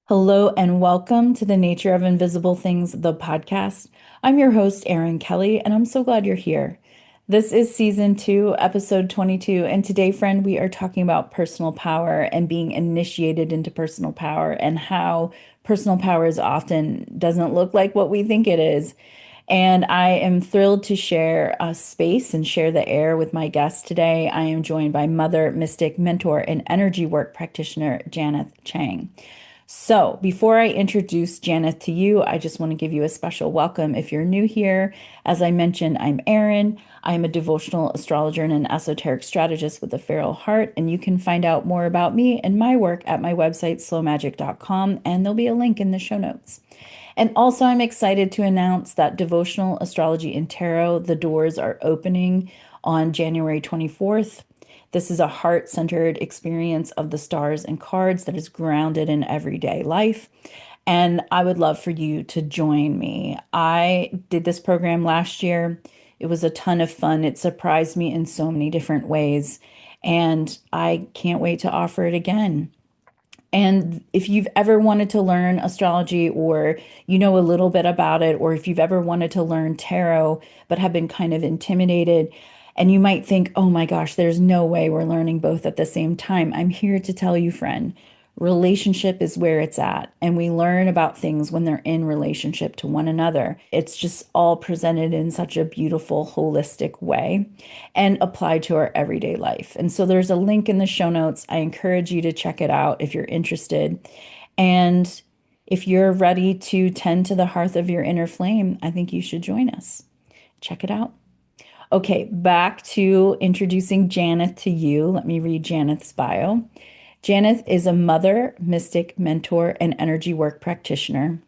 Hello and welcome to the Nature of Invisible Things, the podcast. I'm your host, Erin Kelly, and I'm so glad you're here. This is season 2, episode 22, and today, friend, we are talking about personal power and being initiated into personal power and how personal power is often doesn't look like what we think it is. And I am thrilled to share a space and share the air with my guest today. I am joined by mother, mystic, mentor, and energy work practitioner, Janith Chang. So, before I introduce Janith to you, I just want to give you a special welcome if you're new here. As I mentioned, I'm Erin. I'm a devotional astrologer and an esoteric strategist with a feral heart, and you can find out more about me and my work at my website, slowmagic.com, and there'll be a link in the show notes. And also, I'm excited to announce that Devotional Astrology and Tarot, the doors are opening on January 24th. This is a heart-centered experience of the stars and cards that is grounded in everyday life. And I would love for you to join me. I did this program last year. It was a ton of fun. It surprised me in so many different ways. And I can't wait to offer it again. And if you've ever wanted to learn astrology or you know a little bit about it, or if you've ever wanted to learn tarot but have been kind of intimidated, and you might think, oh my gosh, there's no way we're learning both at the same time. I'm here to tell you, friend, relationship is where it's at. And we learn about things when they're in relationship to one another. It's just all presented in such a beautiful, holistic way and applied to our everyday life. And so there's a link in the show notes. I encourage you to check it out if you're interested. And if you're ready to tend to the hearth of your inner flame, I think you should join us. Check it out. Okay, back to introducing Janith to you. Let me read Janith's bio. Janith is a mother, mystic, mentor, and energy work practitioner.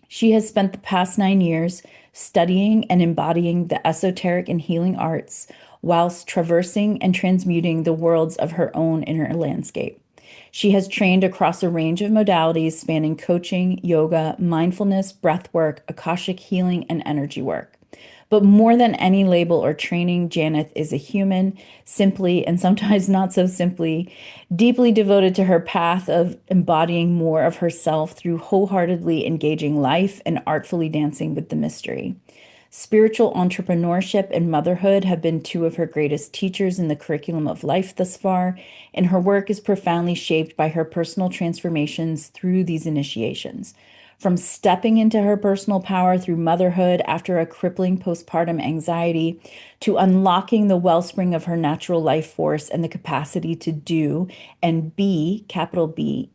She has spent the past 9 years studying and embodying the esoteric and healing arts whilst traversing and transmuting the worlds of her own inner landscape. She has trained across a range of modalities spanning coaching, yoga, mindfulness, breath work, Akashic healing, and energy work. But more than any label or training, Janith is a human, simply and sometimes not so simply, deeply devoted to her path of embodying more of herself through wholeheartedly engaging life and artfully dancing with the mystery. Spiritual entrepreneurship and motherhood have been two of her greatest teachers in the curriculum of life thus far, and her work is profoundly shaped by her personal transformations through these initiations. From stepping into her personal power through motherhood after a crippling postpartum anxiety, to unlocking the wellspring of her natural life force and the capacity to do and be, capital B,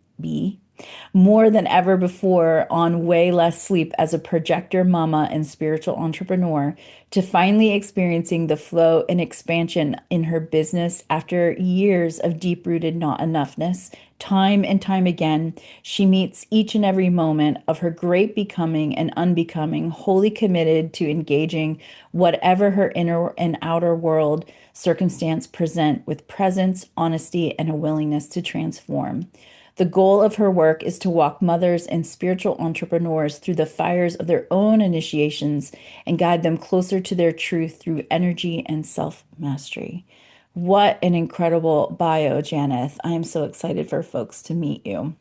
more than ever before on way less sleep as a projector mama and spiritual entrepreneur, to finally experiencing the flow and expansion in her business after years of deep-rooted not enoughness. Time and time again, she meets each and every moment of her great becoming and unbecoming, wholly committed to engaging whatever her inner and outer world circumstance present with presence, honesty, and a willingness to transform. The goal of her work is to walk mothers and spiritual entrepreneurs through the fires of their own initiations and guide them closer to their truth through energy and self-mastery. What an incredible bio, Janith. I am so excited for folks to meet you.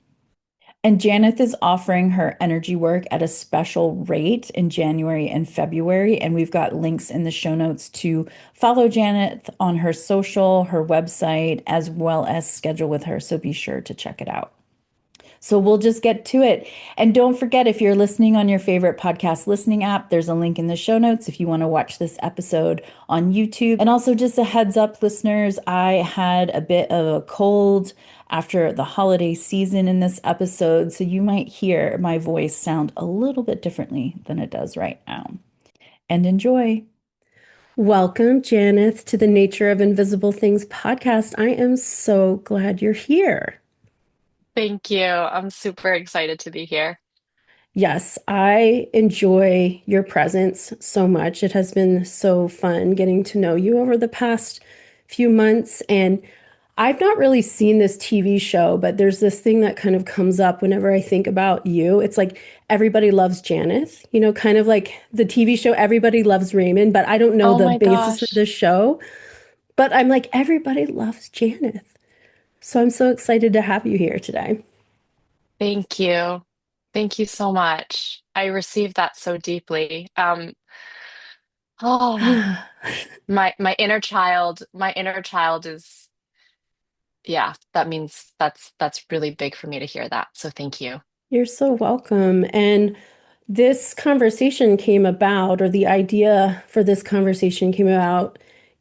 And Janith is offering her energy work at a special rate in January and February. And we've got links in the show notes to follow Janith on her social, her website, as well as schedule with her. So be sure to check it out. So we'll just get to it. And don't forget, if you're listening on your favorite podcast listening app, there's a link in the show notes if you want to watch this episode on YouTube. And also, just a heads up, listeners, I had a bit of a cold after the holiday season in this episode, so you might hear my voice sound a little bit differently than it does right now. And enjoy. Welcome, Janith, to the Nature of Invisible Things podcast. I am so glad you're here. Thank you. I'm super excited to be here. Yes, I enjoy your presence so much. It has been so fun getting to know you over the past few months. And I've not really seen this TV show, but there's this thing that kind of comes up whenever I think about you. It's like everybody loves Janith, kind of like the TV show Everybody Loves Raymond, but I don't know Oh the my basis of gosh. the show. But I'm like, everybody loves Janith. So I'm so excited to have you here today. Thank you. Thank you so much. I received that so deeply. Oh, my inner child is, yeah, that means that's really big for me to hear that. So thank you. You're so welcome. And this conversation came about, or the idea for this conversation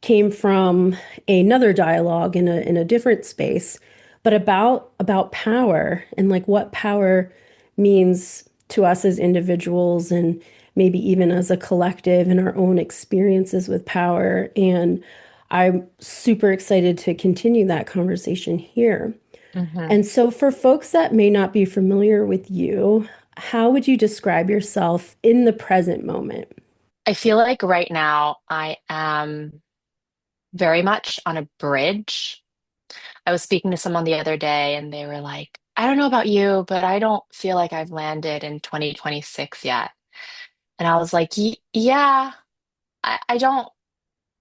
came from another dialogue in a different space, but about power and like what power means to us as individuals and maybe even as a collective and our own experiences with power. And I'm super excited to continue that conversation here. Hmm. And so, for folks that may not be familiar with you, how would you describe yourself in the present moment? I feel like right now I am very much on a bridge. I was speaking to someone the other day and they were like, I don't know about you, but I don't feel like I've landed in 2026 yet. And I was like, Yeah, I don't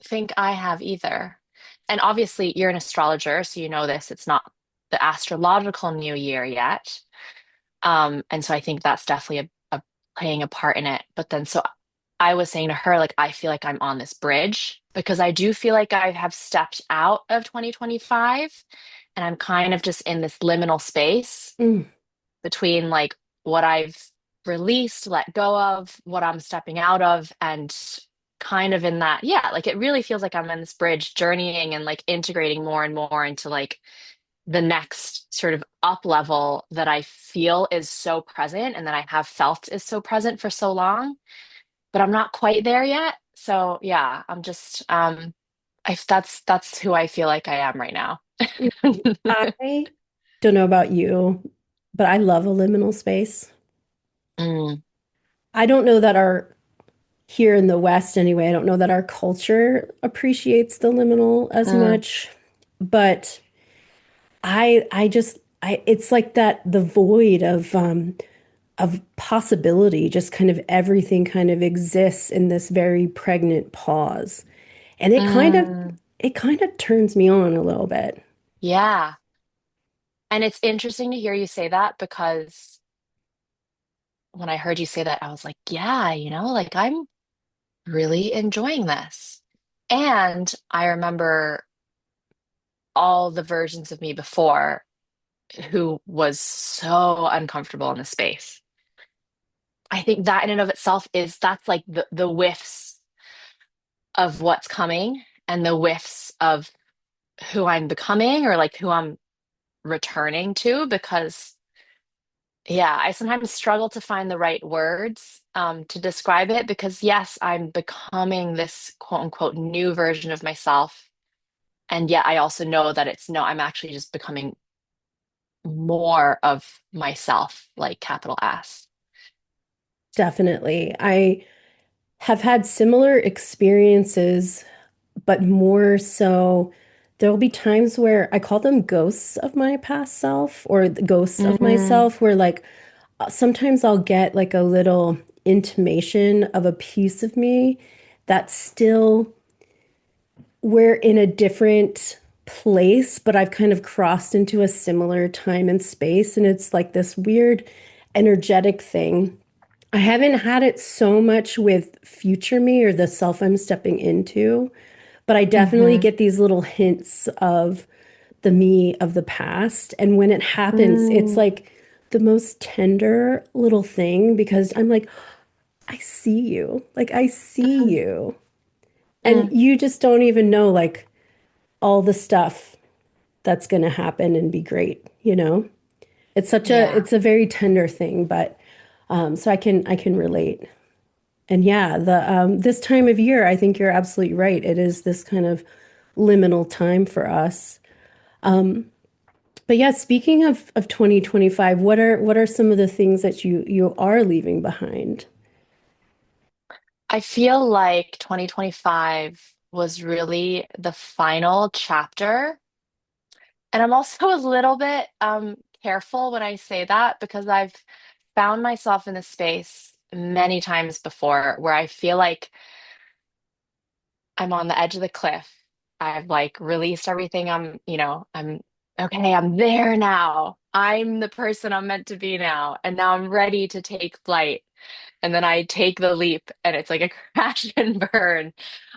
think I have either. And obviously, you're an astrologer, so you know this. It's not the astrological new year yet. And so I think that's definitely a playing a part in it. But then, so I was saying to her, like, I feel like I'm on this bridge because I do feel like I have stepped out of 2025 and I'm kind of just in this liminal space Mm, between like what I've released, let go of, what I'm stepping out of, and kind of in that, yeah, like it really feels like I'm in this bridge journeying and like integrating more and more into like the next sort of up level that I feel is so present and that I have felt is so present for so long, but I'm not quite there yet. So yeah, I'm just that's who I feel like I am right now. mm. I don't know about you, but I love a liminal space. Mm, I don't know that here in the West anyway, I don't know that our culture appreciates the liminal as mm, much, but it's like that the void of possibility, just kind of everything kind of exists in this very pregnant pause. And mm. it kind of turns me on a little bit. Yeah. And it's interesting to hear you say that because when I heard you say that, I was like, yeah, like I'm really enjoying this. And I remember all the versions of me before who was so uncomfortable in the space. I think that in and of itself is that's like the whiffs of what's coming and the whiffs of who I'm becoming or like who I'm returning to because yeah, I sometimes struggle to find the right words to describe it because, yes, I'm becoming this quote unquote new version of myself. And yet I also know that it's no, I'm actually just becoming more of myself, like capital S. Definitely. I have had similar experiences, but more so, there will be times where I call them ghosts of my past self or the ghosts of Mm, myself, where like sometimes I'll get like a little intimation of a piece of me that's still we're in a different place, but I've kind of crossed into a similar time and space. And it's like this weird energetic thing. I haven't had it so much with future me or the self I'm stepping into, but I definitely hmm get these little hints of the me of the past. And when it happens, it's mm, like the most tender little thing because I'm like, I see you. Like, I see mm, you. And mm. you just don't even know, like, all the stuff that's going to happen and be great, you know? Yeah. It's a very tender thing, but so I can relate. And yeah, the this time of year, I think you're absolutely right. It is this kind of liminal time for us. But yeah, speaking of 2025, what are some of the things that you are leaving behind? I feel like 2025 was really the final chapter. And I'm also a little bit careful when I say that because I've found myself in this space many times before where I feel like I'm on the edge of the cliff. I've like released everything I'm okay, I'm there now. I'm the person I'm meant to be now. And now I'm ready to take flight. And then I take the leap and it's like a crash and burn.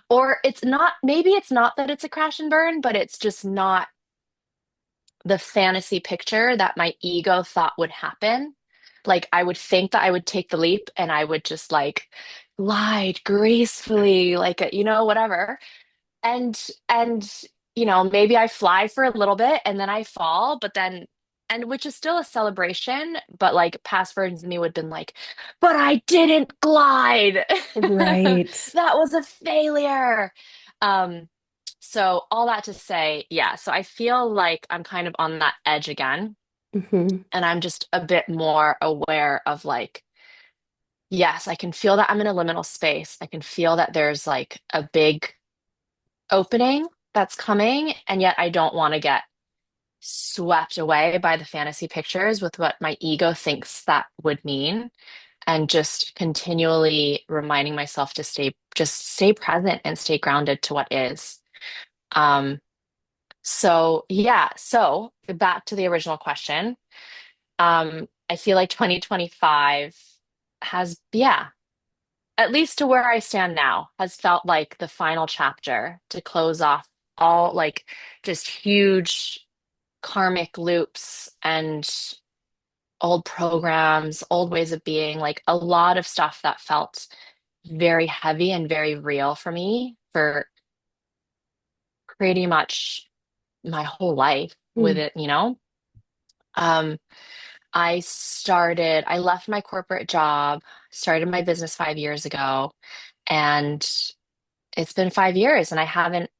Or it's not, maybe it's not that it's a crash and burn, but it's just not the fantasy picture that my ego thought would happen. Like I would think that I would take the leap and I would just like glide gracefully, like, whatever. And maybe I fly for a little bit and then I fall, but then and which is still a celebration, but like past versions of me would have been like, but I didn't glide. Right. That was a failure. Um, so all that to say, yeah, so I feel like I'm kind of on that edge again, Hmm. and I'm just a bit more aware of like, yes, I can feel that I'm in a liminal space. I can feel that there's like a big opening that's coming, and yet I don't want to get swept away by the fantasy pictures with what my ego thinks that would mean, and just continually reminding myself to stay present and stay grounded to what is. Um, so yeah, so back to the original question. I feel like 2025 has, yeah, at least to where I stand now, has felt like the final chapter to close off all like just huge karmic loops and old programs, old ways of being, like a lot of stuff that felt very heavy and very real for me for pretty much my whole life with Mm. it. Um, I left my corporate job, started my business 5 years ago, and it's been 5 years, and I haven't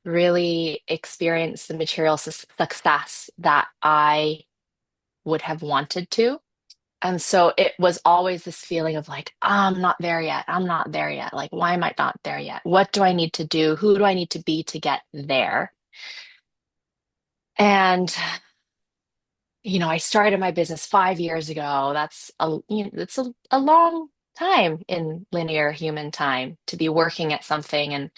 really experienced the material success that I would have wanted to. And so it was always this feeling of like, I'm not there yet. I'm not there yet. Like, why am I not there yet? What do I need to do? Who do I need to be to get there? And, I started my business 5 years ago. It's a long time in linear human time to be working at something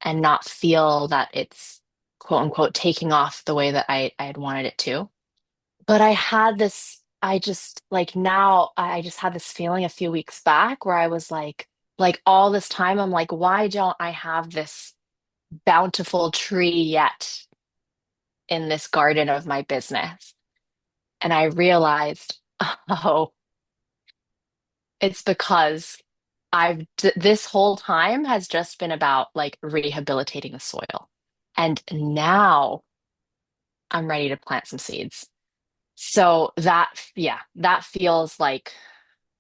and not feel that it's quote unquote taking off the way that I had wanted it to. But I just like now I just had this feeling a few weeks back where I was like all this time, I'm like, why don't I have this bountiful tree yet in this garden of my business? And I realized, oh, it's because this whole time has just been about like rehabilitating the soil. And now I'm ready to plant some seeds. So yeah, that feels like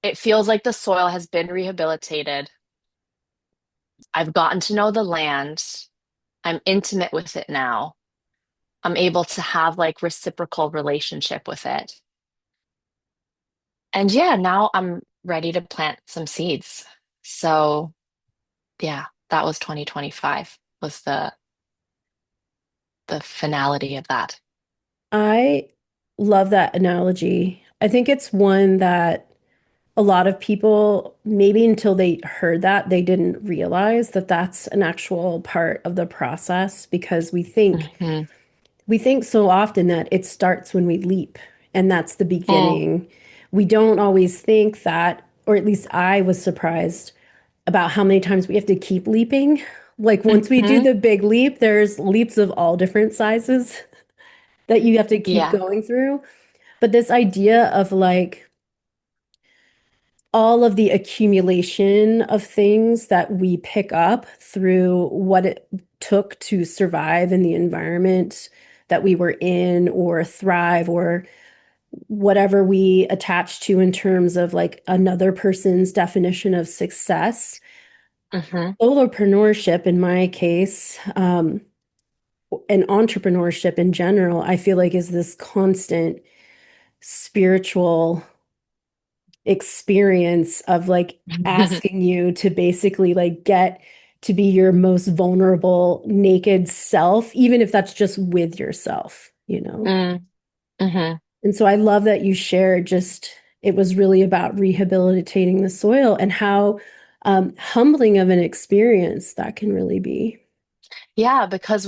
it feels like the soil has been rehabilitated. I've gotten to know the land. I'm intimate with it now. I'm able to have like reciprocal relationship with it. And yeah, now I'm ready to plant some seeds. So yeah, that was 2025 was the finality of that. I love that analogy. I think it's one that a lot of people, maybe until they heard that, they didn't realize that that's an actual part of the process because Hmm. we think so often that it starts when we leap and that's the Mm, beginning. We don't always think that, or at least I was surprised about how many times we have to keep leaping. Like once we do hmm. the big leap, there's leaps of all different sizes that you have to keep Yeah. going through. But this idea of like all of the accumulation of things that we pick up through what it took to survive in the environment that we were in or thrive or whatever we attach to in terms of like another person's definition of success. Hmm. Solopreneurship, in my case, and entrepreneurship in general, I feel like is this constant spiritual experience of like asking you to basically like get to be your most vulnerable, naked self, even if that's just with yourself, you know? Mm, hmm. And so I love that you shared just it was really about rehabilitating the soil and how humbling of an experience that can really be. Yeah, because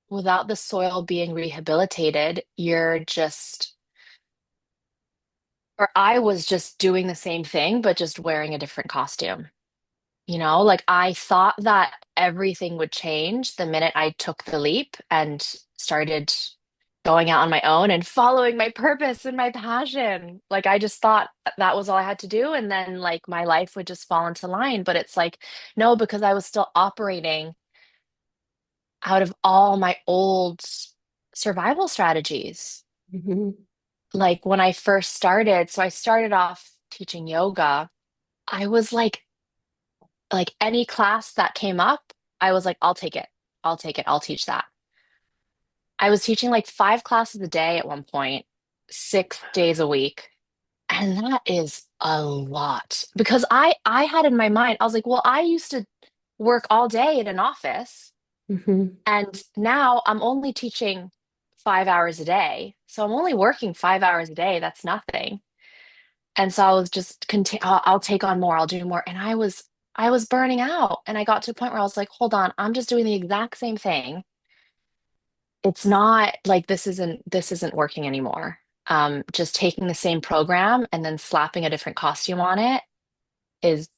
without the soil being rehabilitated, you're just, or I was just doing the same thing, but just wearing a different costume. Like I thought that everything would change the minute I took the leap and started going out on my own and following my purpose and my passion. Like I just thought that was all I had to do. And then like my life would just fall into line. But it's like, no, because I was still operating out of all my old survival strategies. Hmm. Like when I first started, so I started off teaching yoga. I was like any class that came up, I was like, I'll take it. I'll take it. I'll teach that. I was teaching like 5 classes a day at one point, 6 days a week. And that is a lot because I had in my mind, I was like, well, I used to work all day in an office Hmm. and now I'm only teaching 5 hours a day. So I'm only working 5 hours a day. That's nothing. And so I was just I'll take on more, I'll do more. And I was burning out. And I got to a point where I was like, hold on, I'm just doing the exact same thing. It's not like this isn't working anymore. Just taking the same program and then slapping a different costume on it is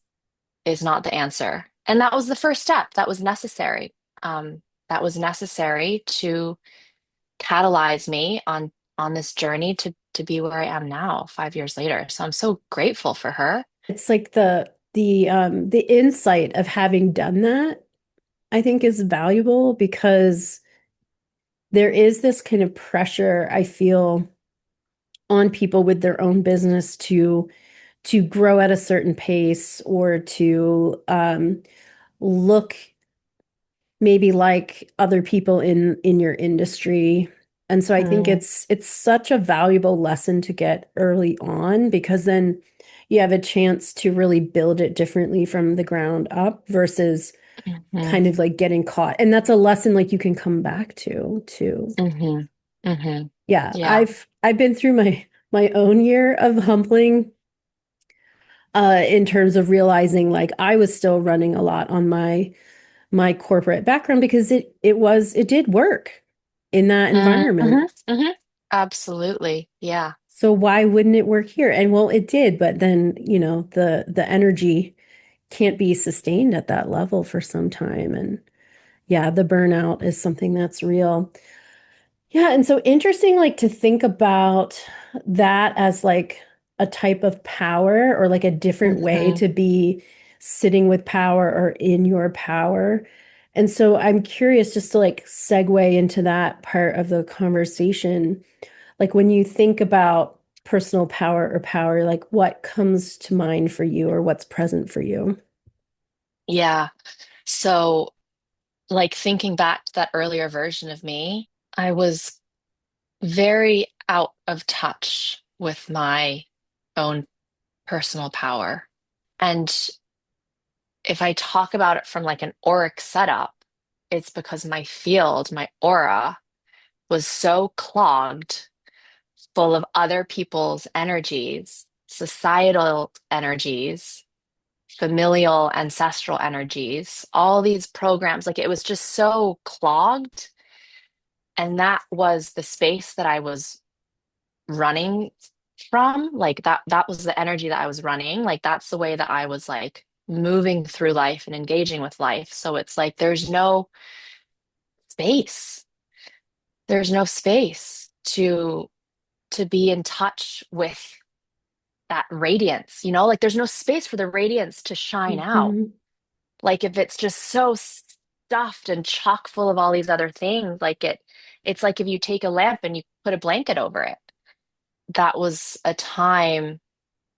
is not the answer. And that was the first step. That was necessary. That was necessary to catalyze me on this journey to be where I am now, 5 years later. So I'm so grateful for her. It's like the insight of having done that, I think is valuable because there is this kind of pressure I feel on people with their own business to grow at a certain pace or to look maybe like other people in your industry. And so I think Mm, it's such a valuable lesson to get early on because then you have a chance to really build it differently from the ground up versus mhm, kind of like getting caught. And that's a lesson like you can come back to too. mhm, mhm. Yeah, Yeah. I've been through my own year of humbling in terms of realizing like I was still running a lot on my corporate background because it did work in that environment. Mhm, mhm. Absolutely. Yeah. So why wouldn't it work here? And well, it did, but then, the energy can't be sustained at that level for some time. And yeah, the burnout is something that's real. Yeah, and so interesting, like to think about that as like a type of power or like a different way Hmm. to be sitting with power or in your power. And so I'm curious just to like segue into that part of the conversation. Like when you think about personal power or power, like what comes to mind for you or what's present for you? Yeah. So, like thinking back to that earlier version of me, I was very out of touch with my own personal power. And if I talk about it from like an auric setup, it's because my field, my aura, was so clogged, full of other people's energies, societal energies, familial, ancestral energies, all these programs. Like it was just so clogged. And that was the space that I was running from. Like that was the energy that I was running. Like that's the way that I was like moving through life and engaging with life. So it's like there's no space. There's no space to be in touch with that radiance, like there's no space for the radiance to shine out. Mhm. Like if it's just so stuffed and chock full of all these other things, like it's like if you take a lamp and you put a blanket over it. That was a time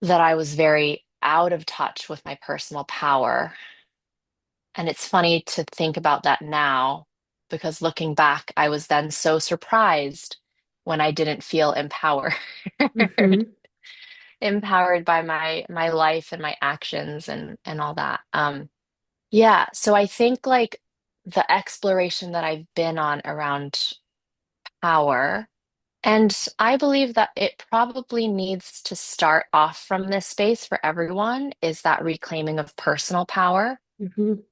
that I was very out of touch with my personal power. And it's funny to think about that now because looking back, I was then so surprised when I didn't feel empowered, Mhm. empowered by my life and my actions and all that. Yeah, so I think like the exploration that I've been on around power, and I believe that it probably needs to start off from this space for everyone, is that reclaiming of personal power. Mhm.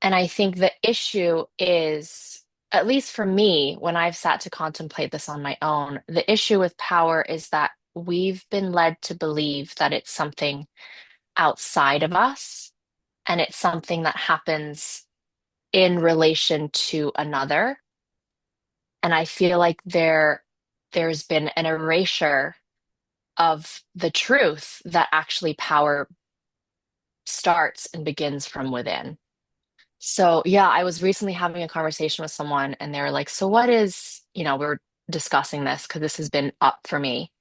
And I think the issue is at least for me, when I've sat to contemplate this on my own, the issue with power is that we've been led to believe that it's something outside of us and it's something that happens in relation to another. And I feel like there's been an erasure of the truth that actually power starts and begins from within. So, yeah, I was recently having a conversation with someone and they were like, "So what is, we were discussing this because this has been up for me."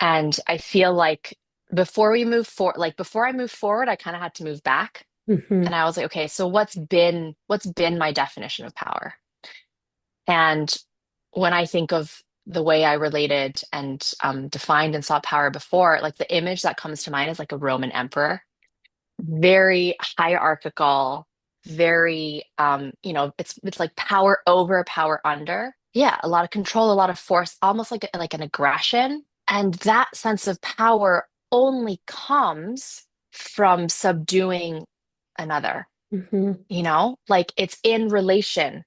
And I feel like before I move forward, I kind of had to move back. Hmm. And I was like, "Okay, so what's been my definition of power?" And when I think of the way I related and defined and saw power before, like the image that comes to mind is like a Roman emperor, very hierarchical, very it's like power over, power under. Yeah, a lot of control, a lot of force, almost like an aggression. And that sense of power only comes from subduing another, Hmm. like it's in relation.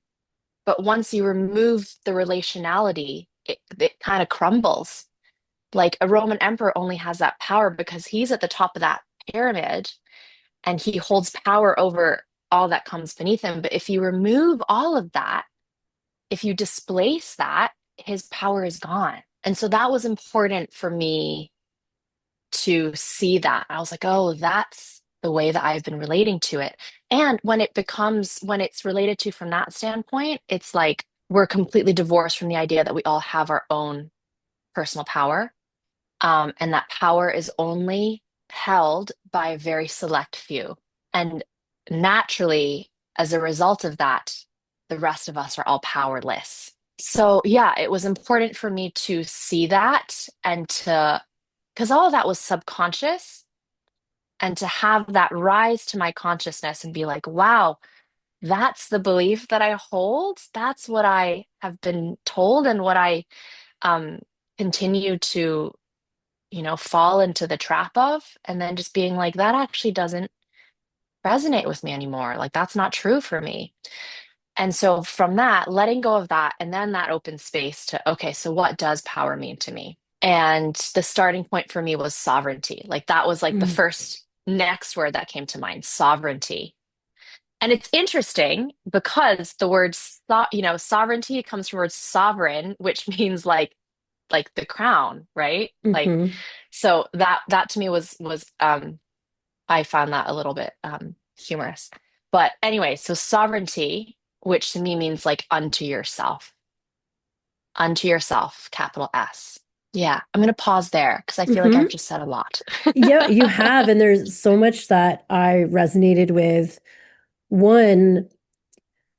But once you remove the relationality, it kind of crumbles. Like a Roman emperor only has that power because he's at the top of that pyramid and he holds power over all that comes beneath him. But if you remove all of that, if you displace that, his power is gone. And so that was important for me to see that. I was like, oh, that's the way that I've been relating to it. And when it's related to from that standpoint, it's like we're completely divorced from the idea that we all have our own personal power. And that power is only held by a very select few. And naturally, as a result of that, the rest of us are all powerless. So, yeah, it was important for me to see that because all of that was subconscious, and to have that rise to my consciousness and be like, wow, that's the belief that I hold. That's what I have been told and what I um, continue to fall into the trap of, and then just being like, that actually doesn't resonate with me anymore. Like, that's not true for me. And so, from that, letting go of that, and then that open space to, okay, so what does power mean to me? And the starting point for me was sovereignty. Like, that was like the first next word that came to mind, sovereignty. And it's interesting because the word, sovereignty comes from the word sovereign, which means like the crown, right? Like, Hmm. so that to me was I found that a little bit humorous. But anyway, so sovereignty, which to me means like unto yourself, capital S. Yeah, I'm gonna pause there because I feel like I've Hmm. just said a lot. Yeah, you have. And there's so much that I resonated with. One,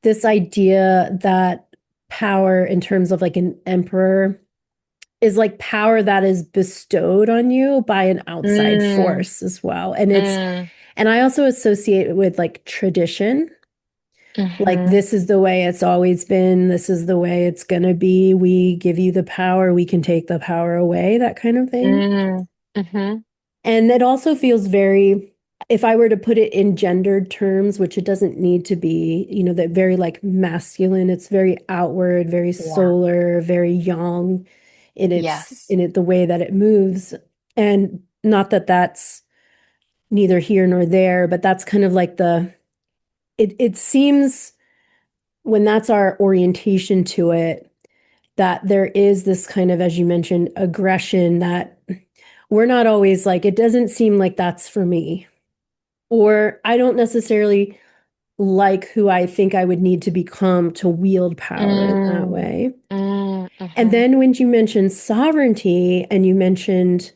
this idea that power, in terms of like an emperor, is like power that is bestowed on you by an outside Mm, force as well. And mm, and I also associate it with like tradition. Like, mm-hmm, this is the way it's always been. This is the way it's going to be. We give you the power. We can take the power away, that kind of thing. mm-hmm. And it also feels very, if I were to put it in gendered terms, which it doesn't need to be, that very like masculine, it's very outward, very Yeah. solar, very yang Yes. in it, the way that it moves. And not that that's neither here nor there, but that's kind of like it seems, when that's our orientation to it, that there is this kind of, as you mentioned, aggression that we're not always like, it doesn't seem like that's for me. Or I don't necessarily like who I think I would need to become to wield power in that Mm, way. And mm-hmm. then when you mentioned sovereignty and you mentioned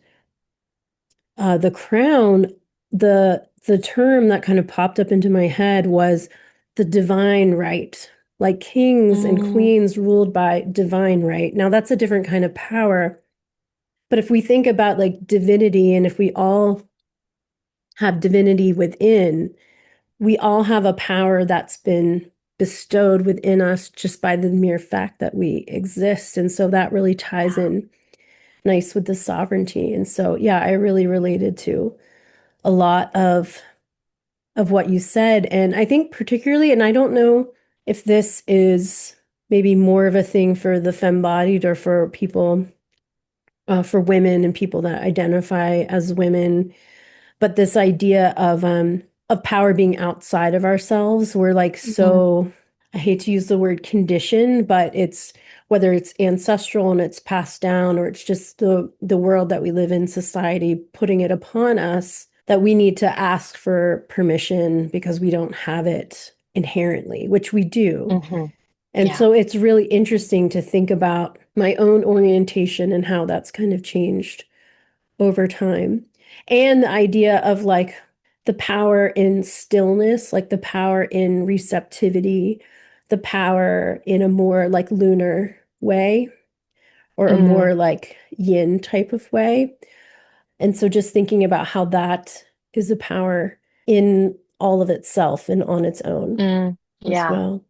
the crown, the term that kind of popped up into my head was the divine right. Like, kings and Mm, queens ruled by divine right. Now that's a different kind of power. But if we think about like divinity, and if we all have divinity within, we all have a power that's been bestowed within us just by the mere fact that we exist. And so that really ties yeah. in nice with the sovereignty. And so, yeah, I really related to a lot of what you said. And I think particularly, and I don't know if this is maybe more of a thing for the femme-bodied or for people, for women and people that identify as women. But this idea of power being outside of ourselves, we're like Hmm. so, I hate to use the word condition, but it's whether it's ancestral and it's passed down, or it's just the world that we live in, society putting it upon us, that we need to ask for permission because we don't have it inherently, which we do. Hmm. And Yeah. so it's really interesting to think about my own orientation and how that's kind of changed over time. And the idea of like the power in stillness, like the power in receptivity, the power in a more like lunar way or a Mm, more like yin type of way. And so just thinking about how that is a power in all of itself and on its own as yeah. well.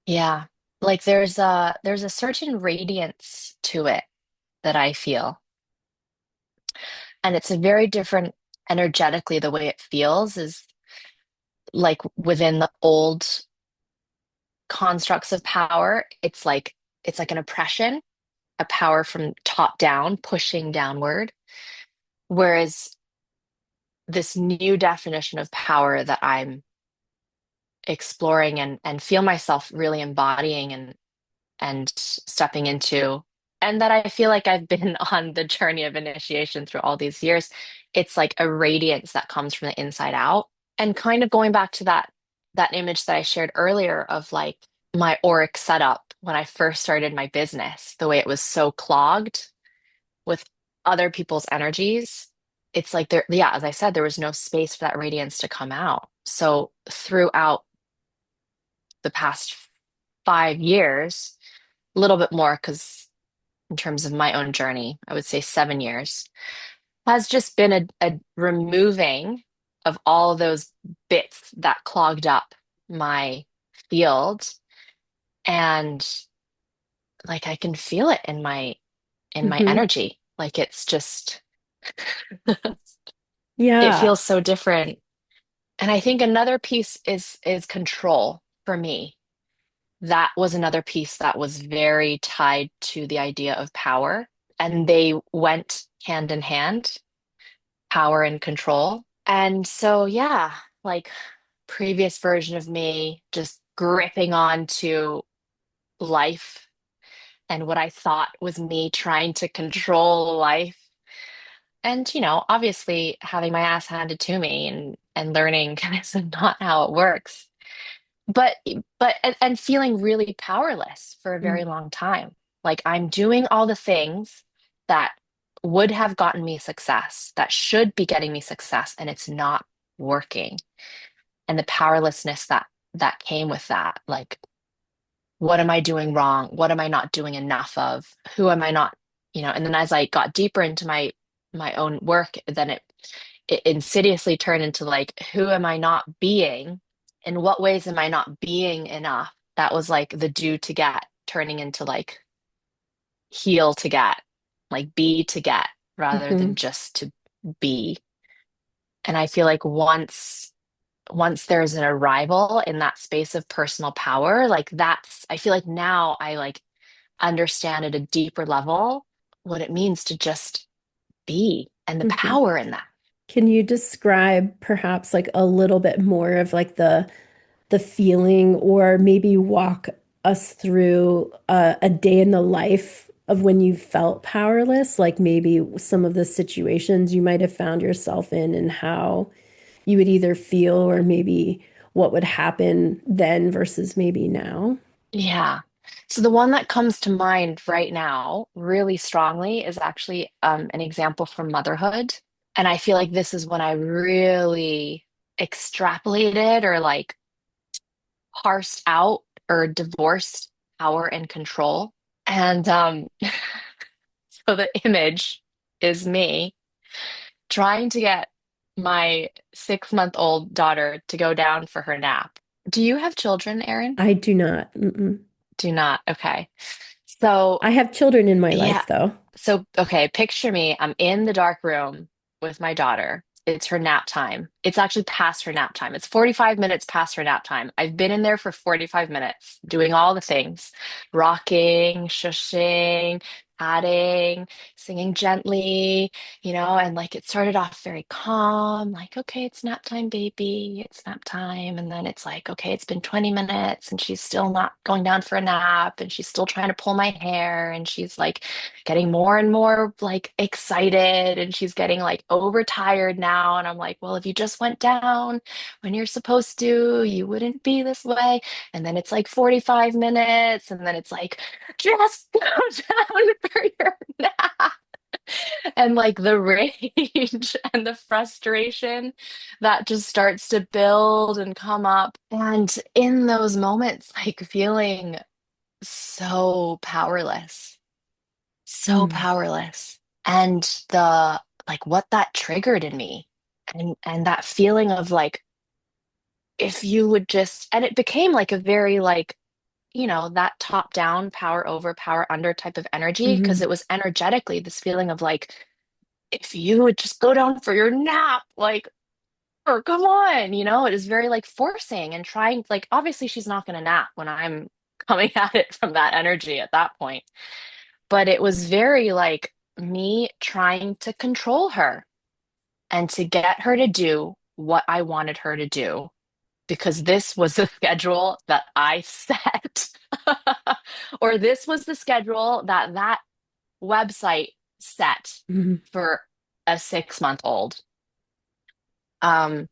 Yeah. Like there's a certain radiance to it that I feel. And it's a very different energetically the way it feels is like within the old constructs of power, it's like an oppression, a power from top down, pushing downward. Whereas this new definition of power that I'm exploring and feel myself really embodying and stepping into, and that I feel like I've been on the journey of initiation through all these years, it's like a radiance that comes from the inside out. And kind of going back to that image that I shared earlier of like my auric setup when I first started my business, the way it was so clogged with other people's energies. It's like there, yeah, as I said, there was no space for that radiance to come out. So throughout the past 5 years, a little bit more because in terms of my own journey, I would say 7 years, has just been a removing of all those bits that clogged up my field. And like I can feel it in my Hmm. energy. Like it's just it Yeah. feels so different. And I think another piece is control for me. That was another piece that was very tied to the idea of power. And they went hand in hand, power and control. And so, yeah, like previous version of me just gripping on to life and what I thought was me trying to control life. And, obviously having my ass handed to me and learning this is not how it works. But and feeling really powerless for a very Mm. long time. Like I'm doing all the things that would have gotten me success, that should be getting me success, and it's not working. And the powerlessness that came with that. Like, what am I doing wrong? What am I not doing enough of? Who am I not, and then as I got deeper into my own work, then it insidiously turned into like, who am I not being? In what ways am I not being enough? That was like the do to get, turning into like heal to get, like be to get, rather than Hmm. just to be. And I feel like once there's an arrival in that space of personal power, like I feel like now I like understand at a deeper level what it means to just be and the Hmm. power in that. Can you describe perhaps like a little bit more of like the feeling, or maybe walk us through a day in the life of when you felt powerless, like maybe some of the situations you might have found yourself in and how you would either feel or maybe what would happen then versus maybe now? Yeah. So the one that comes to mind right now really strongly is actually an example from motherhood. And I feel like this is when I really extrapolated or like parsed out or divorced power and control. And so the image is me trying to get my 6-month-old daughter to go down for her nap. Do you have children, Erin? I do not. Mm-mm. Do not. Okay. So, I have children in my yeah. life though. So, okay, picture me. I'm in the dark room with my daughter. It's her nap time. It's actually past her nap time. It's 45 minutes past her nap time. I've been in there for 45 minutes doing all the things, rocking, shushing, patting, singing gently, and like it started off very calm, like, okay, it's nap time, baby, it's nap time. And then it's like, okay, it's been 20 minutes and she's still not going down for a nap and she's still trying to pull my hair and she's like getting more and more like excited and she's getting like overtired now. And I'm like, well, if you just went down when you're supposed to, you wouldn't be this way. And then it's like 45 minutes and then it's like, just go down for your nap. And like the rage and the frustration that just starts to build and come up. And in those moments, like feeling so powerless, so Mm. powerless. And the like what that triggered in me and that feeling of like, if you would just, and it became like a very like, that top down, power over, power under type of energy, because Mhm. it was energetically this feeling of like, if you would just go down for your nap, like, or come on, it is very like forcing and trying, like, obviously she's not going to nap when I'm coming at it from that energy at that point. But it was very like me trying to control her and to get her to do what I wanted her to do because this was the schedule that I set. Or this was the schedule that website set Mhm. for a 6-month-old. Um,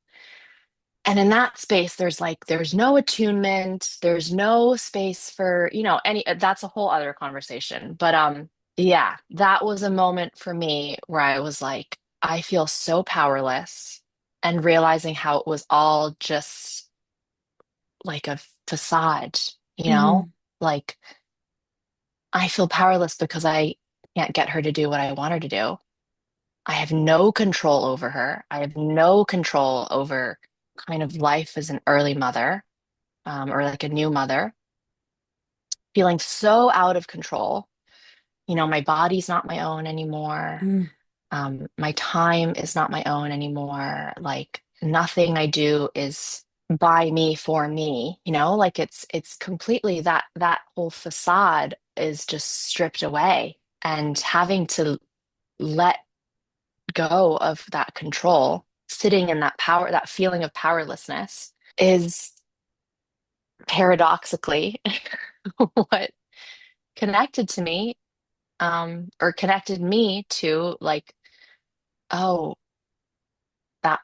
and in that space, there's no attunement, there's no space for, any that's a whole other conversation. But yeah, that was a moment for me where I was like, I feel so powerless and realizing how it was all just like a facade, you know? Mhm. Like I feel powerless because I can't get her to do what I want her to do. I have no control over her. I have no control over kind of life as an early mother, or like a new mother, feeling so out of control. My body's not my own anymore. Mm. My time is not my own anymore. Like nothing I do is by me for me, like it's completely that whole facade is just stripped away and having to let go of that control, sitting in that power, that feeling of powerlessness is paradoxically what connected to me, or connected me to like, oh, that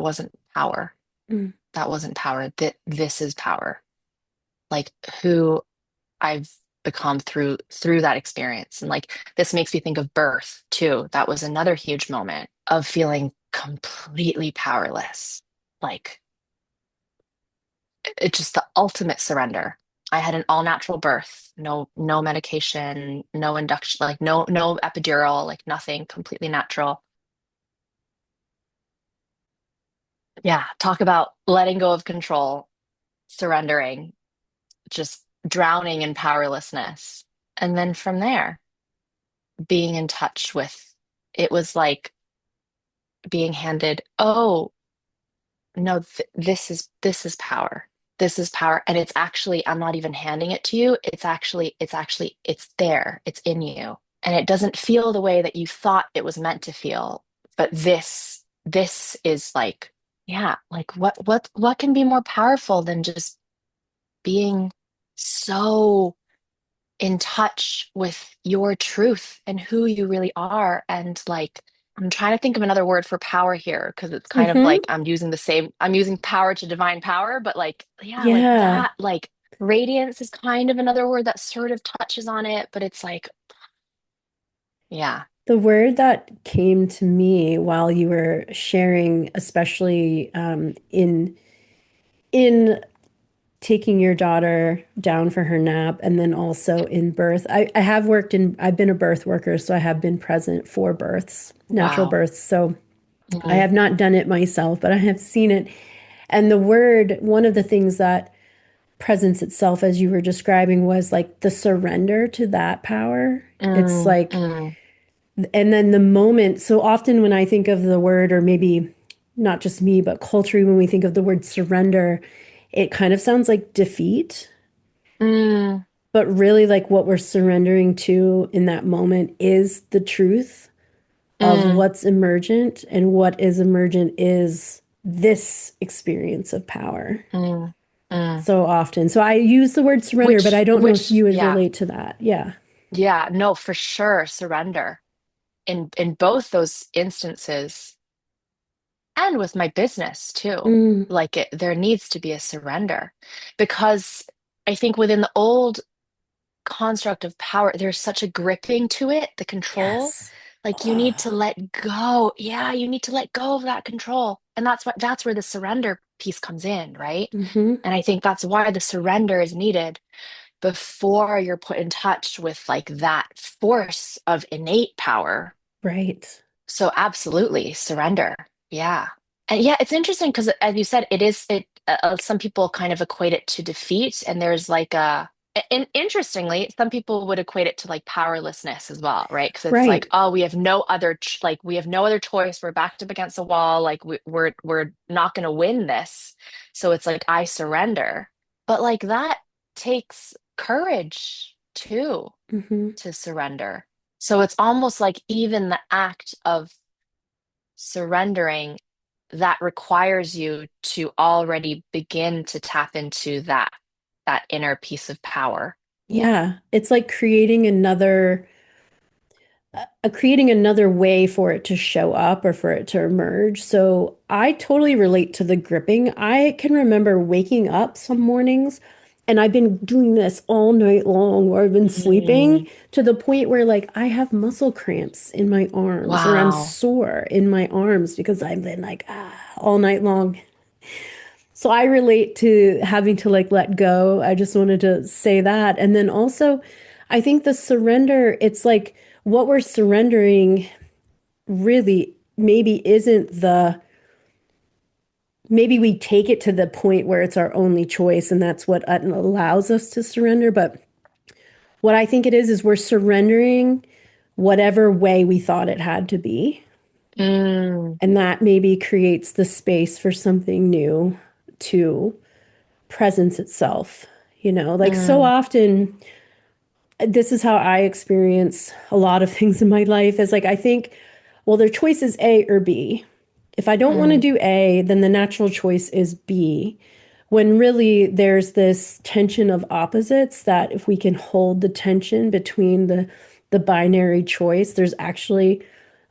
wasn't power. Mm. That wasn't power. This is power. Like who I've become through that experience. And like this makes me think of birth too. That was another huge moment of feeling completely powerless. Like it's just the ultimate surrender. I had an all natural birth, no medication, no induction, like no epidural, like nothing, completely natural. Yeah, talk about letting go of control, surrendering, just drowning in powerlessness. And then from there, being in touch with it was like being handed, oh, no, this is power. This is power. And it's actually, I'm not even handing it to you. It's there. It's in you. And it doesn't feel the way that you thought it was meant to feel. But this is like, yeah, like what can be more powerful than just being so in touch with your truth and who you really are. And like, I'm trying to think of another word for power here because it's kind of Mhm. like I'm using power to divine power, but like, yeah, like Yeah. that, like radiance is kind of another word that sort of touches on it, but it's like, yeah. The word that came to me while you were sharing, especially in taking your daughter down for her nap and then also in birth. I've been a birth worker, so I have been present for births, natural Wow. births. So I Mhm. have not done it myself, but I have seen it. And one of the things that presents itself as you were describing was like the surrender to that power. It's Mm, like, mm, and then the moment, so often when I think of the word, or maybe not just me, but culturally, when we think of the word surrender, it kind of sounds like defeat. Mm, But really, like what we're surrendering to in that moment is the truth of mm, what's emergent, and what is emergent is this experience of power mm, mm. so often. So I use the word surrender, but I don't know if you would Yeah, relate to that. Yeah. yeah, no, for sure, surrender. In both those instances, and with my business too, Mm, like there needs to be a surrender because I think within the old construct of power, there's such a gripping to it, the control. yes. Like you need to Oh, let go. Yeah, you need to let go of that control. And that's where the surrender piece comes in, right? hmm. And I think that's why the surrender is needed before you're put in touch with like that force of innate power. Right. So absolutely surrender. Yeah. And yeah, it's interesting because as you said, some people kind of equate it to defeat and there's like and interestingly, some people would equate it to like powerlessness as well, right? Because it's like, Right. oh, we have no other like we have no other choice. We're backed up against a wall. Like we're not going to win this. So it's like I surrender. But like that takes courage too Hmm. to surrender. So it's almost like even the act of surrendering that requires you to already begin to tap into that inner piece of power. Yeah. Yeah. It's like creating another way for it to show up or for it to emerge. So I totally relate to the gripping. I can remember waking up some mornings, and I've been doing this all night long, or I've been sleeping Mm, to the point where like I have muscle cramps in my arms, or I'm wow. sore in my arms because I've been like all night long. So I relate to having to like let go. I just wanted to say that. And then also, I think the surrender, it's like what we're surrendering really maybe isn't maybe we take it to the point where it's our only choice, and that's what allows us to surrender. But what I think it is we're surrendering whatever way we thought it had to be. Mm, And that maybe creates the space for something new to presence itself. Like so mm, often, this is how I experience a lot of things in my life is like, I think, well, their choice is A or B. If I don't want to mm, do A, then the natural choice is B. When really there's this tension of opposites that if we can hold the tension between the binary choice, there's actually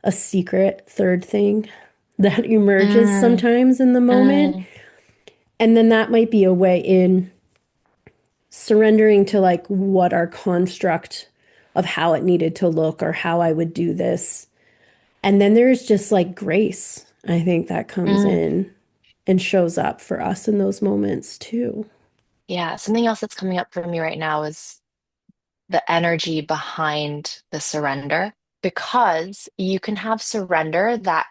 a secret third thing that emerges mm, sometimes in the moment. mm, And then that might be a way in surrendering to like what our construct of how it needed to look or how I would do this. And then there's just like grace, I think, that comes mm. in and shows up for us in those moments too. Yeah. Something else that's coming up for me right now is the energy behind the surrender because you can have surrender that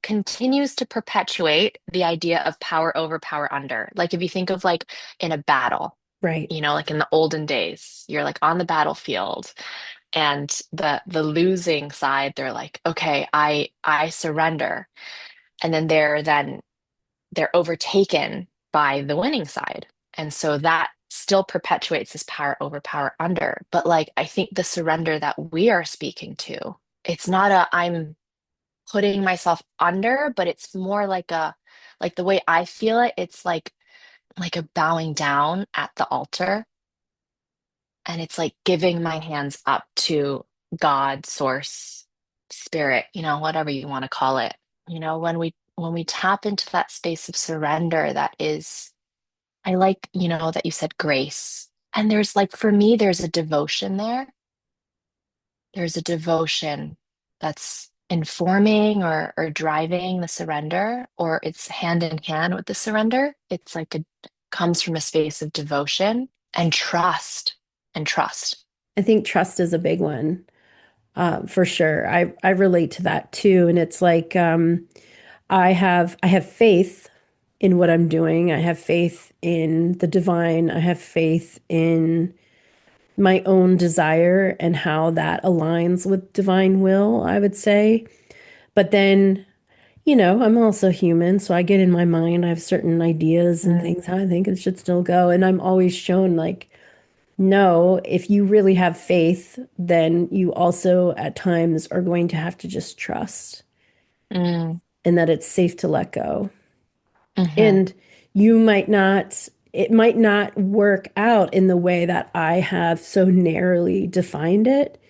continues to perpetuate the idea of power over power under. Like if you think of like in a battle, Right. like in the olden days, you're like on the battlefield and the losing side, they're like, okay, I surrender. And then they're overtaken by the winning side. And so that still perpetuates this power over power under. But like, I think the surrender that we are speaking to, it's not a I'm putting myself under, but it's more like the way I feel it, it's like a bowing down at the altar. And it's like giving my hands up to God, source, spirit, whatever you want to call it. When we tap into that space of surrender, that is, I like, that you said grace. And there's like, for me, there's a devotion there. There's a devotion that's informing or driving the surrender, or it's hand in hand with the surrender. It's like comes from a space of devotion and trust and trust. I think trust is a big one, for sure. I relate to that too. And it's like I have faith in what I'm doing. I have faith in the divine. I have faith in my own desire and how that aligns with divine will, I would say. But then, I'm also human, so I get in my mind, I have certain ideas and Mm, things how I think it should still go. And I'm always shown like, no, if you really have faith, then you also at times are going to have to just trust mm, and that it's safe to let go. mm-hmm, And it might not work out in the way that I have so narrowly defined it,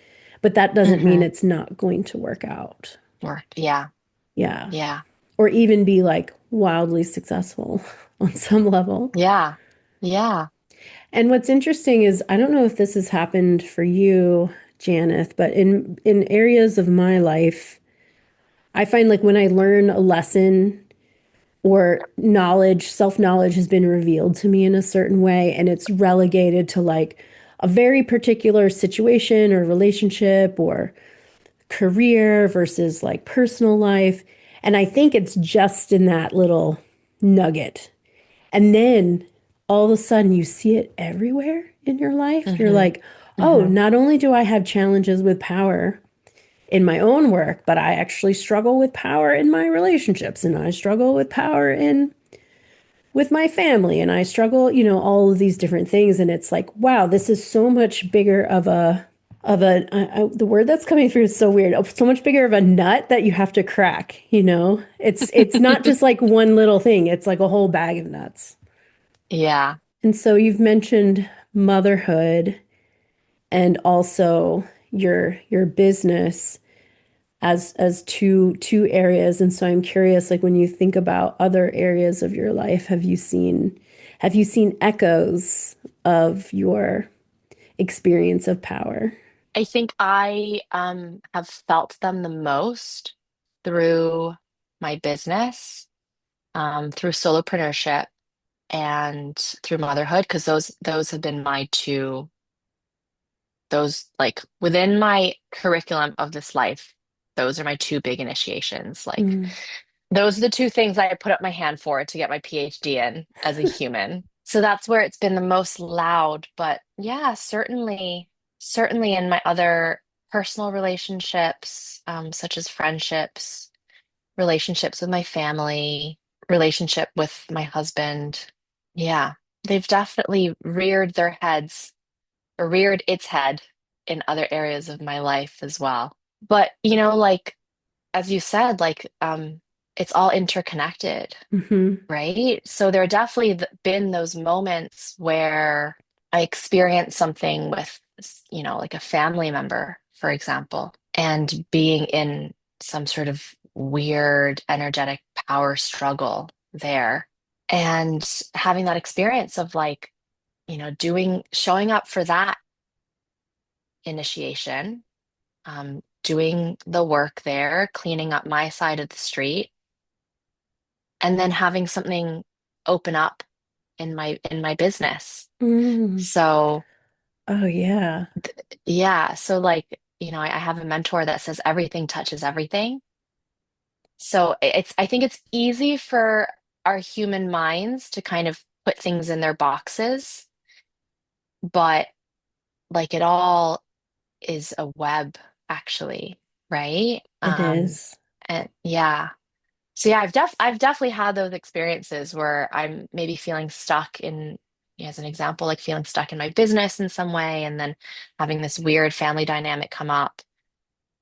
but that doesn't mean mm-hmm. it's not going to work out. Work. Yeah. Yeah. Yeah. Or even be like wildly successful on some level. Yeah. Yeah. And what's interesting is I don't know if this has happened for you, Janith, but in areas of my life, I find like when I learn a lesson or knowledge, self-knowledge has been revealed to me in a certain way, and it's relegated to like a very particular situation or relationship or career versus like personal life. And I think it's just in that little nugget. And then all of a sudden you see it everywhere in your life. You're Mm-hmm. like, oh, Mm-hmm. not only do I have challenges with power in my own work, but I actually struggle with power in my relationships and I struggle with power in with my family and I struggle, all of these different things. And it's like, wow, this is so much bigger the word that's coming through is so weird. So much bigger of a nut that you have to crack, It's not just like one little thing. It's like a whole bag of nuts. Yeah. And so you've mentioned motherhood and also your business as two areas. And so I'm curious, like when you think about other areas of your life, have you seen echoes of your experience of power? I think I have felt them the most through my business, through solopreneurship and through motherhood, because those have been my two, those like within my curriculum of this life, those are my two big initiations. Like Mm, those are the two things I put up my hand for to get my PhD in as a human. So that's where it's been the most loud. But yeah, certainly in my other personal relationships, such as friendships, relationships with my family, relationship with my husband. Yeah, they've definitely reared their heads or reared its head in other areas of my life as well. But, like, as you said, like, it's all interconnected, hmm right? So there definitely been those moments where I experienced something with, like a family member, for example, and being in some sort of weird energetic power struggle there. And having that experience of like, showing up for that initiation, doing the work there, cleaning up my side of the street, and then having something open up in my business. Mm. So Oh yeah, yeah, so like, I have a mentor that says everything touches everything. So I think it's easy for our human minds to kind of put things in their boxes, but like it all is a web actually, right? it is. And yeah. So yeah, I've definitely had those experiences where I'm maybe feeling stuck in, as an example, like feeling stuck in my business in some way, and then having this weird family dynamic come up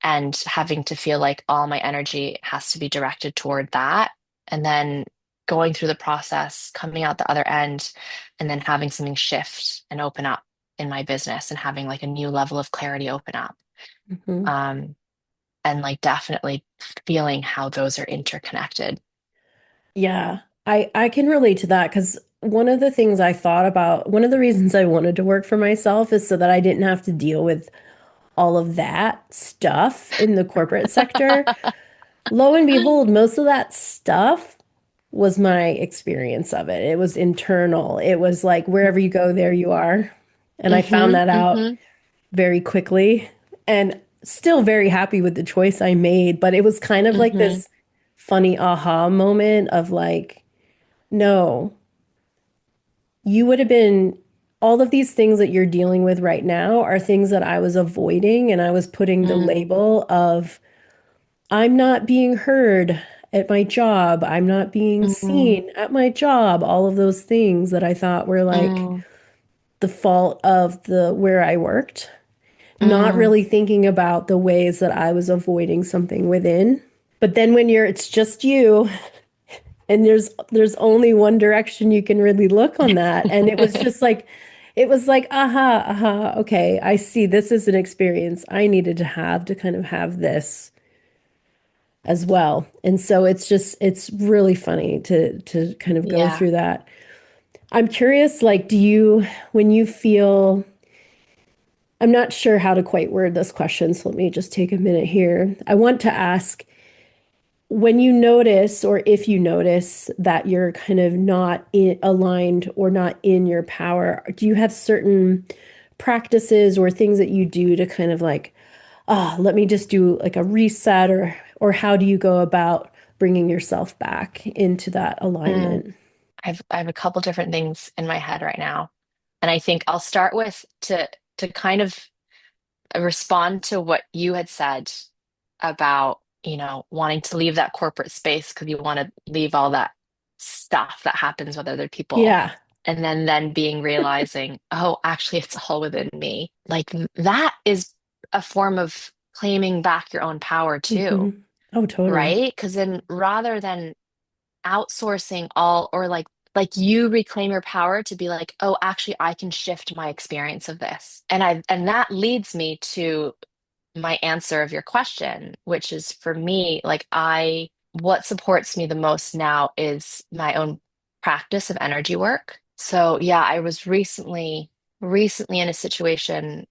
and having to feel like all my energy has to be directed toward that. And then going through the process, coming out the other end, and then having something shift and open up in my business and having like a new level of clarity open up. Mhm. Um, and like definitely feeling how those are interconnected. Yeah, I can relate to that because one of the things I thought about, one of the reasons I wanted to work for myself is so that I didn't have to deal with all of that stuff in the corporate sector. Lo and behold, most of that stuff was my experience of it. It was internal. It was like wherever you go, there you are. And I found Mm-hmm, that out mm-hmm, very quickly and still very happy with the choice I made. But it was kind of like mm-hmm, this funny aha moment of like, no, you would have been, all of these things that you're dealing with right now are things that I was avoiding. And I was putting the mm, label of, I'm not being heard at my job. I'm not being Mm, seen at my job. All of those things that I thought were like mm, the fault of the where I worked, not mm, really thinking about the ways that I was avoiding something within. But then when it's just you and there's only one direction you can really look on that. And it was just like aha, okay, I see this is an experience I needed to have to kind of have this as well. And so it's really funny to kind of go yeah. through that. I'm curious, like, do you, when you feel, I'm not sure how to quite word this question, so let me just take a minute here. I want to ask, when you notice, or if you notice that you're kind of not aligned or not in your power, do you have certain practices or things that you do to kind of like, let me just do like a reset, or how do you go about bringing yourself back into that Mm. alignment? I have a couple different things in my head right now. And I think I'll start with to kind of respond to what you had said about, wanting to leave that corporate space because you want to leave all that stuff that happens with other people. Yeah. And then being realizing, oh, actually it's all within me. Like that is a form of claiming back your own power too, Oh, totally. right? Because then rather than outsourcing all or like you reclaim your power to be like, oh, actually I can shift my experience of this. And that leads me to my answer of your question, which is for me, like what supports me the most now is my own practice of energy work. So yeah, I was recently in a situation,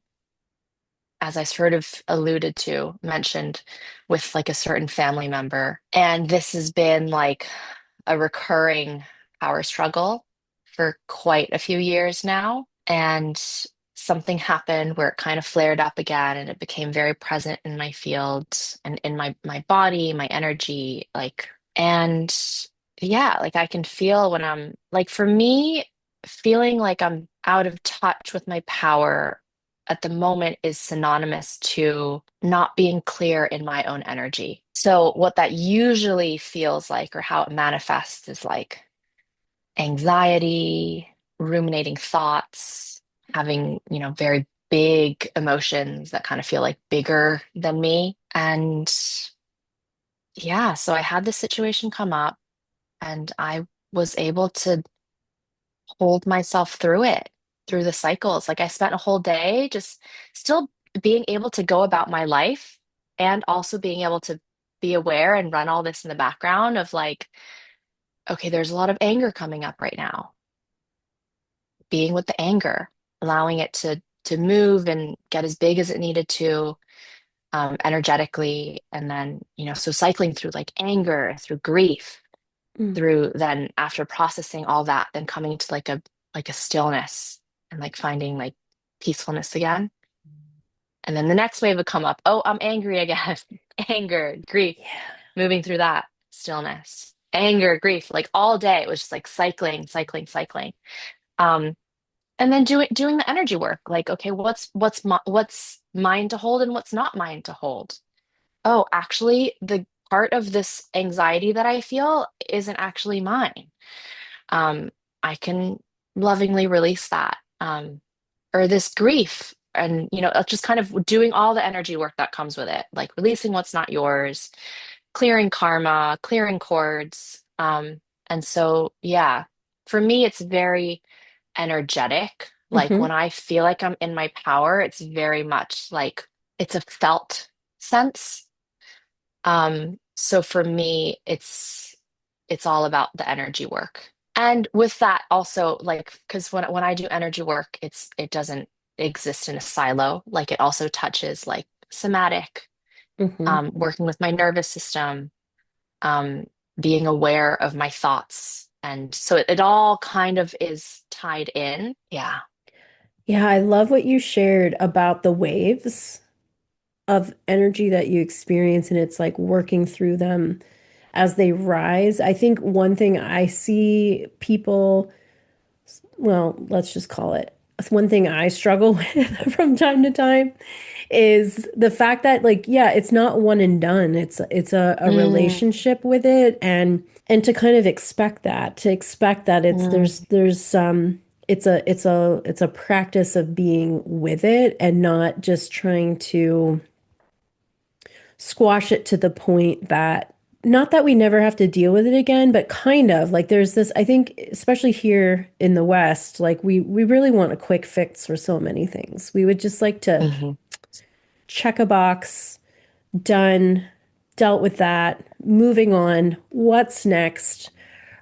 as I sort of alluded to, mentioned with like a certain family member. And this has been like a recurring power struggle for quite a few years now. And something happened where it kind of flared up again and it became very present in my field and in my body, my energy, like, and yeah, like I can feel when I'm like, for me, feeling like I'm out of touch with my power at the moment is synonymous to not being clear in my own energy. So, what that usually feels like, or how it manifests, is like anxiety, ruminating thoughts, having, very big emotions that kind of feel like bigger than me. And yeah, so I had this situation come up and I was able to hold myself through it, through the cycles. Like I spent a whole day just still being able to go about my life and also being able to be aware and run all this in the background of like, okay, there's a lot of anger coming up right now. Being with the anger, allowing it to move and get as big as it needed to, energetically, and then so cycling through like anger, through grief, Mm. through then after processing all that, then coming to like a stillness and like finding like peacefulness again. And then the next wave would come up. Oh, I'm angry again. Anger, grief, Yeah. moving through that stillness. Anger, grief, like all day. It was just like cycling, cycling, cycling. Um, and then doing the energy work. Like, okay, what's mine to hold and what's not mine to hold? Oh, actually, the part of this anxiety that I feel isn't actually mine. um, I can lovingly release that. Or this grief, and just kind of doing all the energy work that comes with it, like releasing what's not yours, clearing karma, clearing cords. And so, yeah, for me, it's very energetic. Like Hmm. when I feel like I'm in my power, it's very much like it's a felt sense. So for me, it's all about the energy work. And with that also, like, because when I do energy work, it doesn't exist in a silo. Like it also touches like somatic, Hmm. working with my nervous system, um, being aware of my thoughts. And so it all kind of is tied in. Yeah. Yeah, I love what you shared about the waves of energy that you experience, and it's like working through them as they rise. I think one thing I see people, well, let's just call it. one thing I struggle with from time to time is the fact that like, yeah, it's not one and done. It's a Mm, relationship with it, and to kind of expect that it's mm, it's a practice of being with it and not just trying to squash it to the point that not that we never have to deal with it again, but kind of like there's this, I think, especially here in the West, like we really want a quick fix for so many things. We would just like to mhm, check a box, done, dealt with that, moving on, what's next,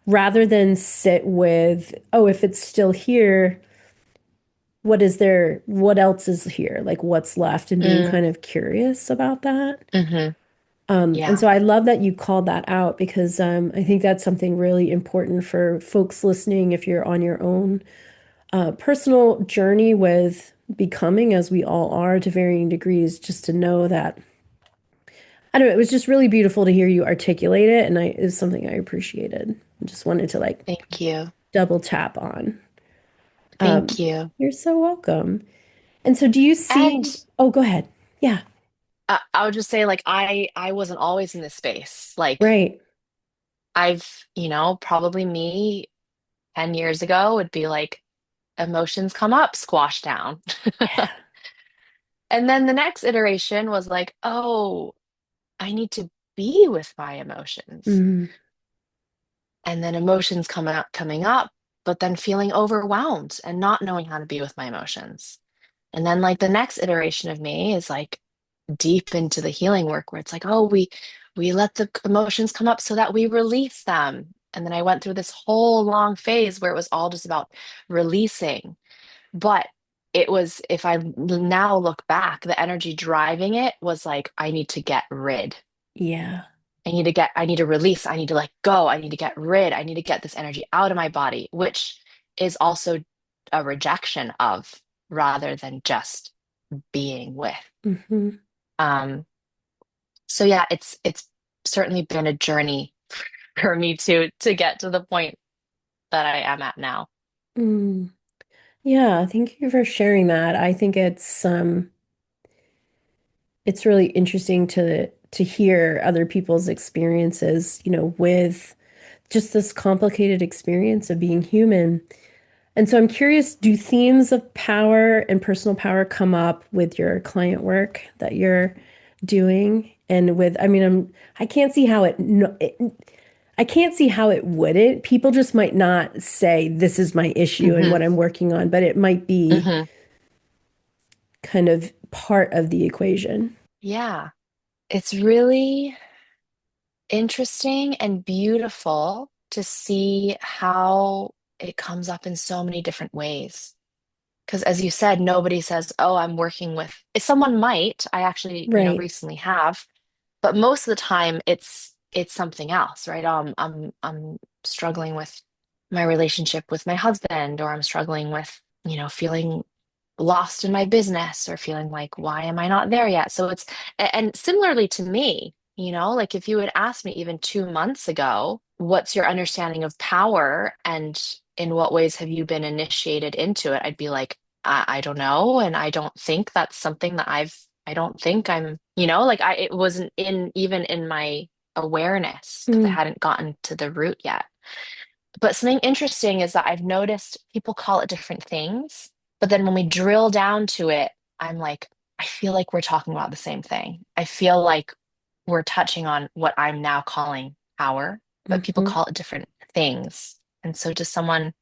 rather than sit with, oh, if it's still here, what is there, what else is here? Like what's left, and being mm, kind of curious about that. mhm. And Yeah, so I love that you called that out because I think that's something really important for folks listening if you're on your own personal journey with becoming, as we all are to varying degrees, just to know that, I don't know, it was just really beautiful to hear you articulate it. And it was something I appreciated. I just wanted to like thank you. double tap on. Thank you. You're so welcome. And so do you And see, oh, go ahead. Yeah, I would just say like I wasn't always in this space. Like right. probably me 10 years ago would be like emotions come up, squash down. Yeah. And then the next iteration was like, oh, I need to be with my emotions. Mm, And then emotions coming up, but then feeling overwhelmed and not knowing how to be with my emotions. And then like the next iteration of me is like deep into the healing work where it's like, oh, we let the emotions come up so that we release them. And then I went through this whole long phase where it was all just about releasing. But it was, if I now look back, the energy driving it was like, I need to get rid. yeah. I need to release, I need to let go, I need to get rid, I need to get this energy out of my body, which is also a rejection of rather than just being with. Hmm. Um, so yeah, it's certainly been a journey for me to get to the point that I am at now. Mm. Yeah, thank you for sharing that. I think it's really interesting to hear other people's experiences, with just this complicated experience of being human. And so I'm curious, do themes of power and personal power come up with your client work that you're doing? And with, I mean, I can't see how it, no, I can't see how it wouldn't. People just might not say, this is my issue and Hmm. what I'm working on, but it might be Hmm. kind of part of the equation. Yeah, it's really interesting and beautiful to see how it comes up in so many different ways. Because as you said, nobody says, "Oh, I'm working with." Someone might. I actually, Right. recently have, but most of the time, it's something else, right? I'm struggling with my relationship with my husband, or I'm struggling with, feeling lost in my business, or feeling like, why am I not there yet? So and similarly to me, like if you had asked me even 2 months ago, what's your understanding of power and in what ways have you been initiated into it? I'd be like, I don't know. And I don't think that's something that I don't think I'm, like it wasn't even in my awareness because I Mm, hadn't gotten to the root yet. But something interesting is that I've noticed people call it different things, but then when we drill down to it, I'm like, I feel like we're talking about the same thing. I feel like we're touching on what I'm now calling power, but people mhm, call it different things. And so does someone,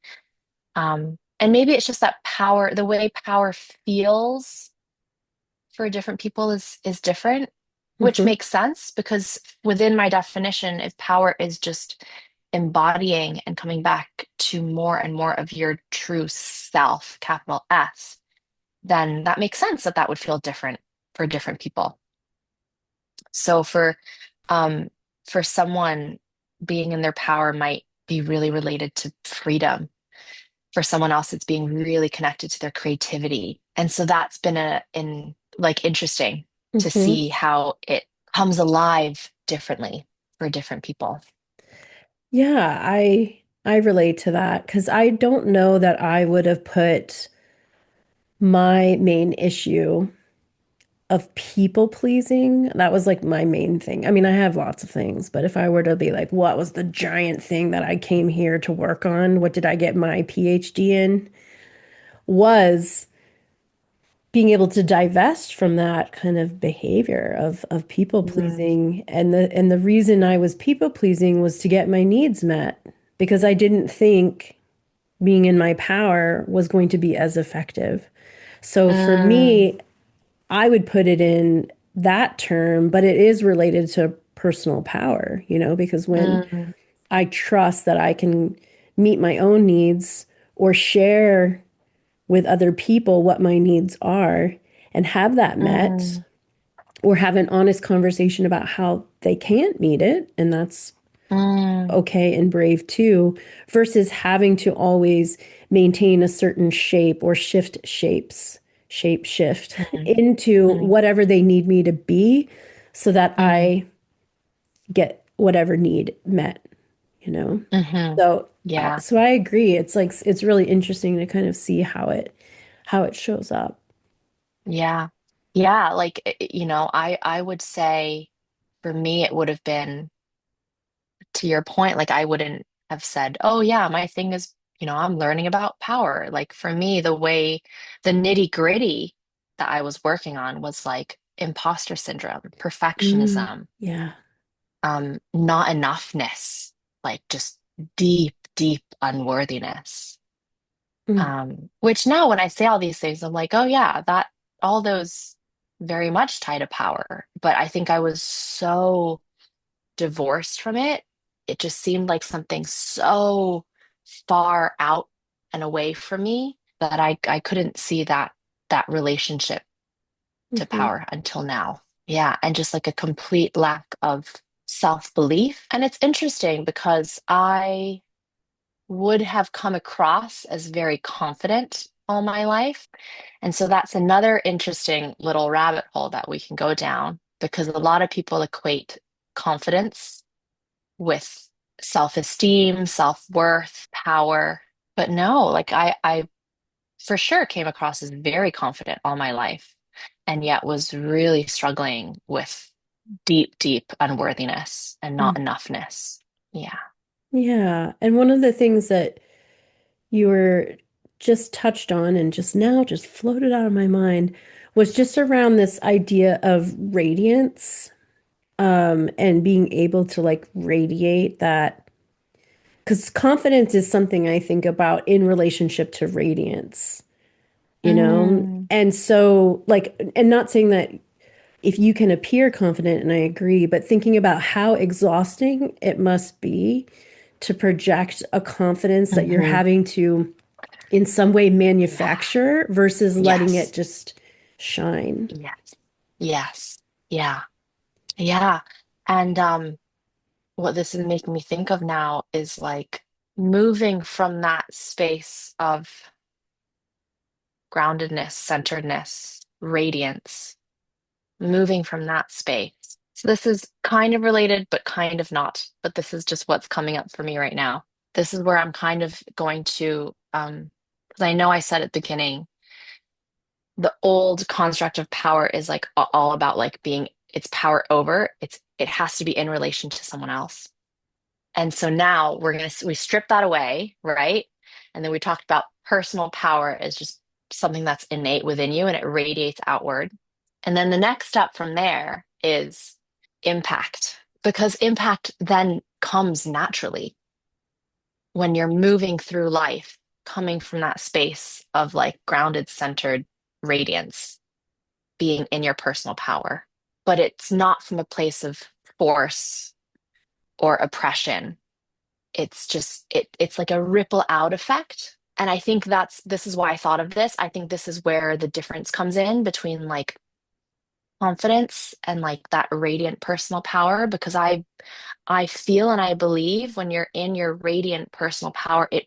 and maybe it's just that power, the way power feels for different people is different, which mhm, makes sense because within my definition, if power is just embodying and coming back to more and more of your true self, capital S, then that makes sense that that would feel different for different people. So um for someone, being in their power might be really related to freedom. For someone else, it's being really connected to their creativity. And so that's been interesting to mhm. see how it comes alive differently for different people. Yeah, I relate to that because I don't know that I would have put my main issue of people pleasing. That was like my main thing. I mean, I have lots of things, but if I were to be like, what was the giant thing that I came here to work on? What did I get my PhD in? Was being able to divest from that kind of behavior of people Mm, pleasing. And the reason I was people pleasing was to get my needs met because I didn't think being in my power was going to be as effective. So for mm, me, I would put it in that term, but it is related to personal power, because when mm, I trust that I can meet my own needs or share with other people what my needs are and have that met mm, or have an honest conversation about how they can't meet it, and that's mm, okay and brave too, versus having to always maintain a certain shape or shape shift mm, into mm, whatever they need me to be so that mm, I get whatever need met, you know? mhm. So Yeah. so I agree. It's like it's really interesting to kind of see how it shows up. Yeah. Yeah, like I would say for me it would have been to your point, like I wouldn't have said, "Oh yeah, my thing is, I'm learning about power." Like for me, the nitty-gritty that I was working on was like imposter syndrome, Mm, perfectionism, yeah. not enoughness, like just deep, deep unworthiness. Mm, Which now when I say all these things, I'm like, oh yeah, that all those very much tie to power. But I think I was so divorced from it. It just seemed like something so far out and away from me that I couldn't see that relationship to mhm, power until now. Yeah, and just like a complete lack of self-belief. And it's interesting because I would have come across as very confident all my life. And so that's another interesting little rabbit hole that we can go down because a lot of people equate confidence with self-esteem, self-worth, power. But no, like I for sure came across as very confident all my life and yet was really struggling with deep, deep unworthiness and not mm. enoughness. Yeah. Yeah. And one of the things that you were just touched on and just now just floated out of my mind was just around this idea of radiance, and being able to like radiate that. Because confidence is something I think about in relationship to radiance, you know? Mm, And so, like, and not saying that if you can appear confident, and I agree, but thinking about how exhausting it must be to project a confidence that you're hmm. having to in some way Yeah. manufacture versus letting it Yes. just shine. Yes. Yes. Yeah. Yeah. And what this is making me think of now is like moving from that space of groundedness, centeredness, radiance, moving from that space. So this is kind of related, but kind of not. But this is just what's coming up for me right now. This is where I'm kind of going to, because I know I said at the beginning, the old construct of power is like all about like being it's power over, it has to be in relation to someone else. And so now we strip that away, right? And then we talked about personal power as just something that's innate within you and it radiates outward. And then the next step from there is impact, because impact then comes naturally when you're moving through life, coming from that space of like grounded, centered radiance, being in your personal power. But it's not from a place of force or oppression. It's just it's like a ripple out effect. And I think this is why I thought of this. I think this is where the difference comes in between like confidence and like that radiant personal power because I feel and I believe when you're in your radiant personal power it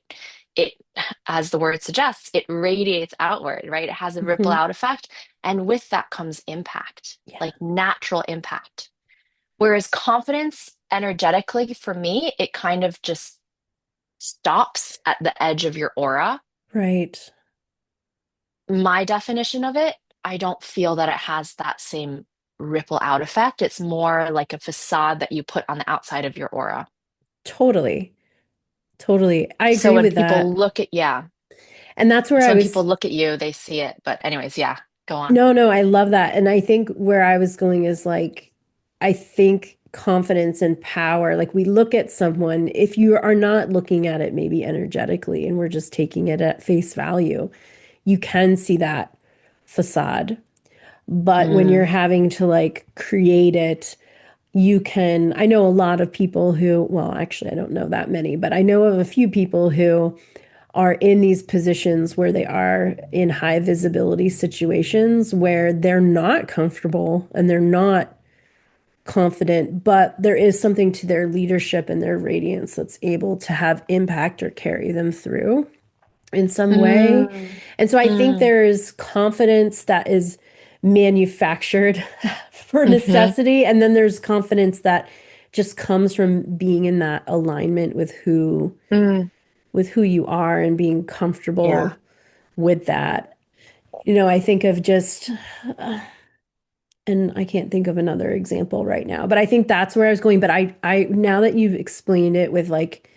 as the word suggests it radiates outward, right? It has a ripple Hmm. out effect and with that comes impact, Yeah. like natural impact. Whereas confidence energetically for me it kind of just stops at the edge of your aura. Right. my definition of it, I don't feel that it has that same ripple out effect. It's more like a facade that you put on the outside of your aura. Totally. Totally. I So agree when with people that. look at, yeah. And that's where So I when people was, look at you, they see it. But anyways, yeah, go on. no, no, I love that. And I think where I was going is like, I think confidence and power, like we look at someone, if you are not looking at it maybe energetically and we're just taking it at face value, you can see that facade. But when you're Mm, having to like create it, you can, I know a lot of people who, well, actually, I don't know that many, but I know of a few people who are in these positions where they are in high visibility situations where they're not comfortable and they're not confident, but there is something to their leadership and their radiance that's able to have impact or carry them through in some way. mm, And so I think mm, there is confidence that is manufactured for hmm necessity. And then there's confidence that just comes from being in that alignment mm, with who you are and being yeah. comfortable with that. You know, I think of just, and I can't think of another example right now, but I think that's where I was going. But now that you've explained it with like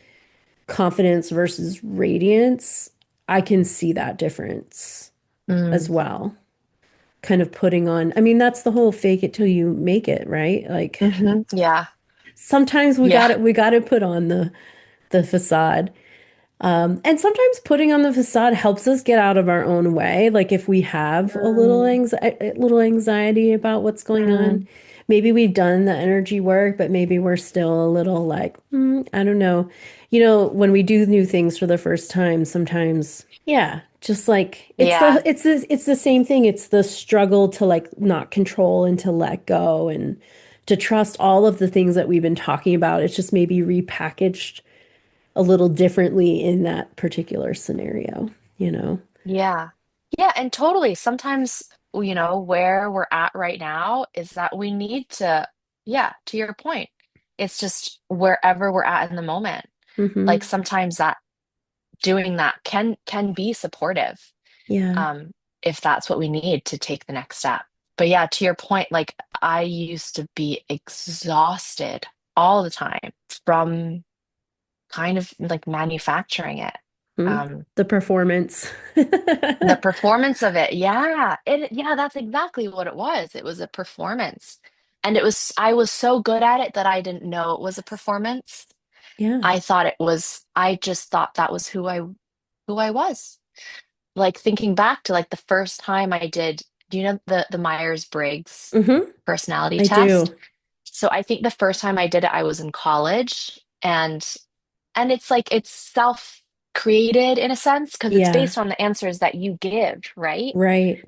confidence versus radiance, I can see that difference as Mm, well. Kind of putting on, I mean, that's the whole fake it till you make it, right? Like yeah. sometimes Yeah. we got to put on the facade. And sometimes putting on the facade helps us get out of our own way. Like if we have Mm, a little anxiety about what's going on, mm, maybe we've done the energy work, but maybe we're still a little like, I don't know. You know, when we do new things for the first time, sometimes, yeah, just like yeah. it's the same thing. It's the struggle to like not control and to let go and to trust all of the things that we've been talking about. It's just maybe repackaged a little differently in that particular scenario, you know? Yeah. Yeah, and totally. Sometimes, where we're at right now is that we need to, yeah, to your point. It's just wherever we're at in the moment. Like Hmm. sometimes that doing that can be supportive, Yeah. um, if that's what we need to take the next step. But yeah, to your point, like I used to be exhausted all the time from kind of like manufacturing it. Mhm. Um, The performance. The performance of it, yeah. Yeah, that's exactly what it was. It was a performance. And I was so good at it that I didn't know it was a performance. Yeah. I just thought that was who I was. Like thinking back to like the first time I did, do you know the Myers-Briggs Hmm. personality I test? do. So I think the first time I did it, I was in college and it's like it's self-created in a sense because it's Yeah. based on the answers that you give, right? Right.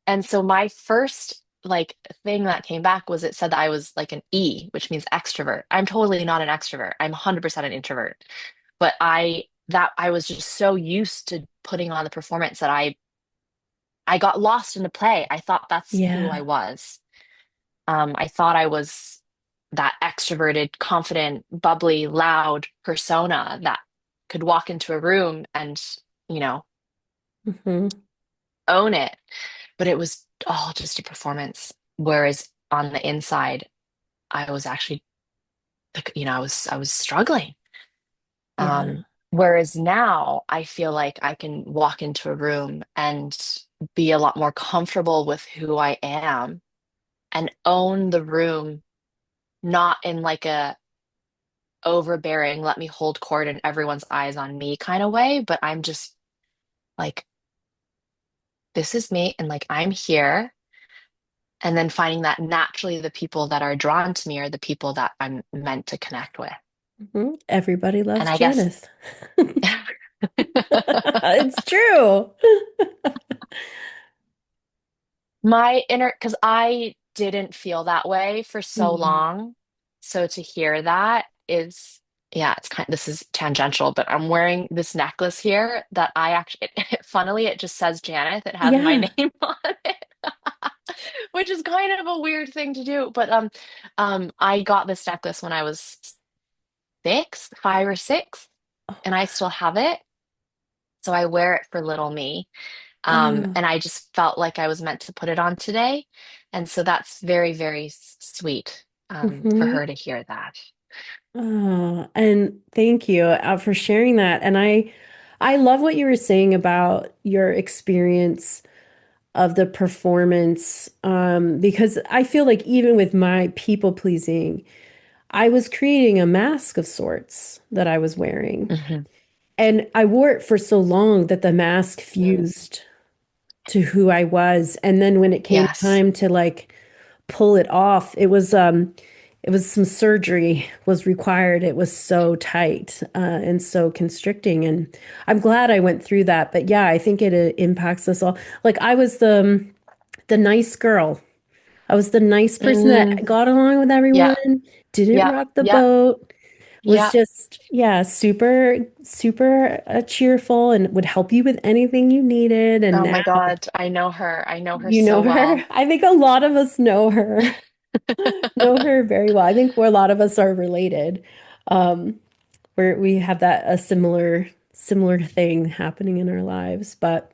And so my first like thing that came back was it said that I was like an E, which means extrovert. I'm totally not an extrovert. I'm 100% an introvert. But I was just so used to putting on the performance that I got lost in the play. I thought that's who I Yeah. was. I thought I was that extroverted, confident, bubbly, loud persona that could walk into a room and, you know, Hmm. own it. But it was all just a performance. Whereas on the inside, I was actually, like, I was struggling. Yeah. Whereas now I feel like I can walk into a room and be a lot more comfortable with who I am and own the room, not in like a overbearing, let me hold court and everyone's eyes on me kind of way, but I'm just like, this is me and like I'm here. And then finding that naturally the people that are drawn to me are the people that I'm meant to connect with. Everybody And loves I guess Janith. It's true. my inner, because I didn't feel that way for so Mhm. long. So to hear that is, yeah, it's kind this is tangential, but I'm wearing this necklace here that I actually, funnily, it just says Janith. It has my Yeah. name on it, which is kind of a weird thing to do. But I got this necklace when I was 5 or 6, and I still have it. So I wear it for little me. Oh. And I just felt like I was meant to put it on today. And so that's very, very sweet for Mhm. her to hear that. Oh, and thank you for sharing that. And I love what you were saying about your experience of the performance, because I feel like even with my people pleasing, I was creating a mask of sorts that I was wearing. Hmm. And I wore it for so long that the mask fused to who I was. And then when it came Yes. time to like pull it off, it was some surgery was required. It was so tight and so constricting. And I'm glad I went through that. But yeah, I think it impacts us all. Like I was the nice girl. I was the nice person Mm, that got along with yeah. everyone, didn't Yeah. rock the Yeah. boat, was Yeah. just, yeah, super, super cheerful and would help you with anything you needed. And Oh now my God. I know her. I know her you know so her. well. I think a lot of us know her, know her very well. I think a lot of us are related. Um, where we have that a similar thing happening in our lives. But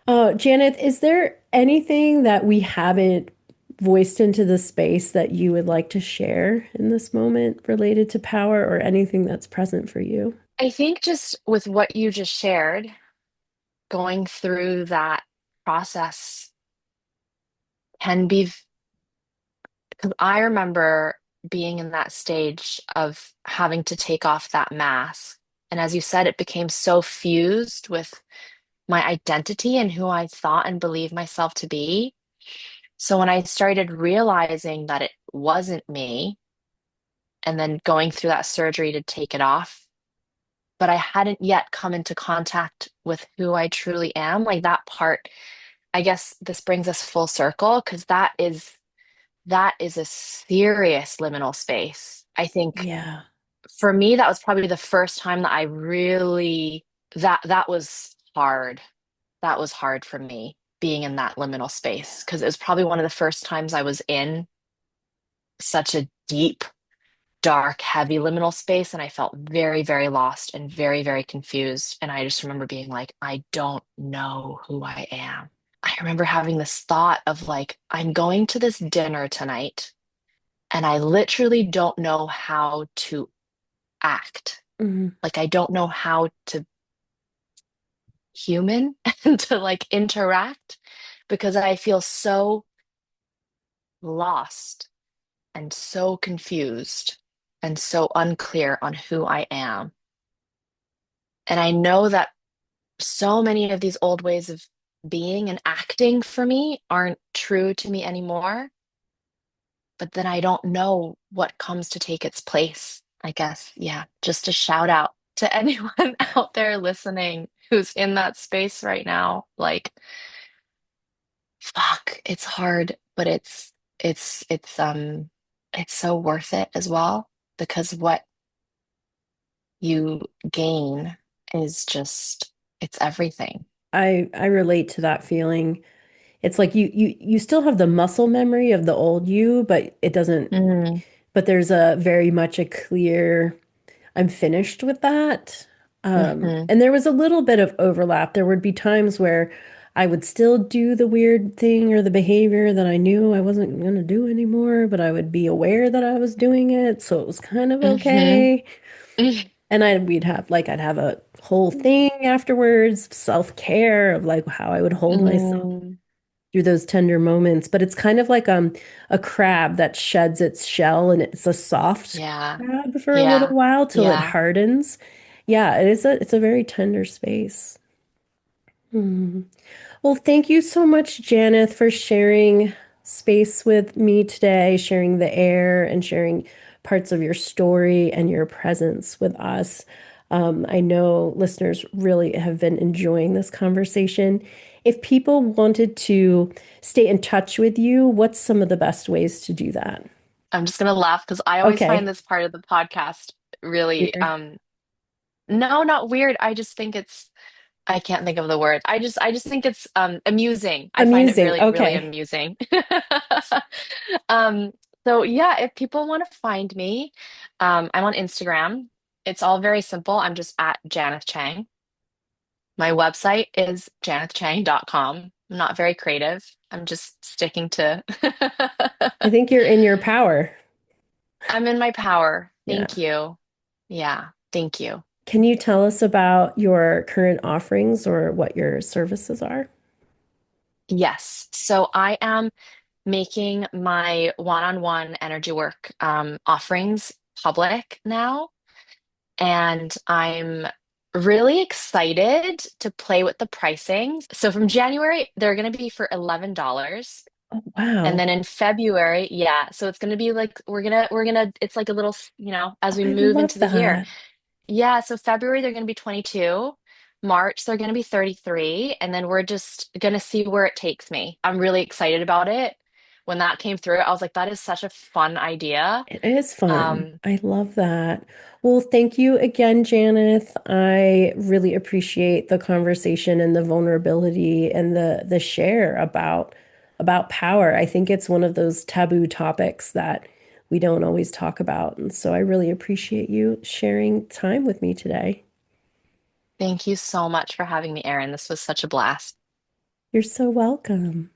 Janeth, is there anything that we haven't voiced into the space that you would like to share in this moment related to power or anything that's present for you? I think just with what you just shared, going through that process can be, because I remember being in that stage of having to take off that mask. And as you said, it became so fused with my identity and who I thought and believed myself to be. So when I started realizing that it wasn't me, and then going through that surgery to take it off, but I hadn't yet come into contact with who I truly am, like that part, I guess this brings us full circle because that is a serious liminal space. I think Yeah, for me, that was probably the first time that I really that was hard. That was hard for me being in that liminal space because it was probably one of the first times I was in such a deep, dark, heavy liminal space, and I felt very, very lost and very, very confused. And I just remember being like, I don't know who I am. I remember having this thought of like, I'm going to this dinner tonight, and I literally don't know how to act. mhm. Like, I don't know how to human and to like interact because I feel so lost and so confused and so unclear on who I am. And I know that so many of these old ways of being and acting for me aren't true to me anymore, but then I don't know what comes to take its place. I guess, yeah, just a shout out to anyone out there listening who's in that space right now. Like, fuck, it's hard, but it's so worth it as well because what you gain is just it's everything. I relate to that feeling. It's like you still have the muscle memory of the old you, but it doesn't, Mm, but there's a very much a clear I'm finished with that. hmm. And there was a little bit of overlap. There would be times where I would still do the weird thing or the behavior that I knew I wasn't going to do anymore, but I would be aware that I was doing it. So it was kind of Hmm. okay. And I'd have a whole thing afterwards, self-care of like how I would hold myself Mm, through those tender moments. But it's kind of like a crab that sheds its shell and it's a soft yeah, crab for a little yeah, while till it yeah. hardens. Yeah, it's a very tender space. Hmm. Well, thank you so much, Janeth, for sharing space with me today, sharing the air and sharing parts of your story and your presence with us. I know listeners really have been enjoying this conversation. If people wanted to stay in touch with you, what's some of the best ways to do that? I'm just gonna laugh because I always find Okay. this part of the podcast really, Weird. no, not weird. I just think it's, I can't think of the word. I just think it's amusing. I find it Amusing. really, really Okay. amusing. Um, so yeah, if people want to find me, I'm on Instagram. It's all very simple. I'm just at Janith Chang. My website is janithchang.com. I'm not very creative. I'm just sticking to I think you're in your power. I'm in my power. Yeah. Thank you. Yeah, thank you. Can you tell us about your current offerings or what your services are? Yes. So I am making my one-on-one energy work offerings public now, and I'm really excited to play with the pricing. So from January, they're going to be for $11. Oh, And wow. then in February, yeah, so it's going to be like we're gonna it's like a little, as Oh, we I move love into the year. that. Yeah, so February they're going to be 22. March they're going to be 33, and then we're just going to see where it takes me. I'm really excited about it. When that came through, I was like, that is such a fun idea. It is fun. Um, I love that. Well, thank you again, Janith. I really appreciate the conversation and the vulnerability and the share about power. I think it's one of those taboo topics that we don't always talk about. And so I really appreciate you sharing time with me today. Thank you so much for having me, Erin. This was such a blast. You're so welcome.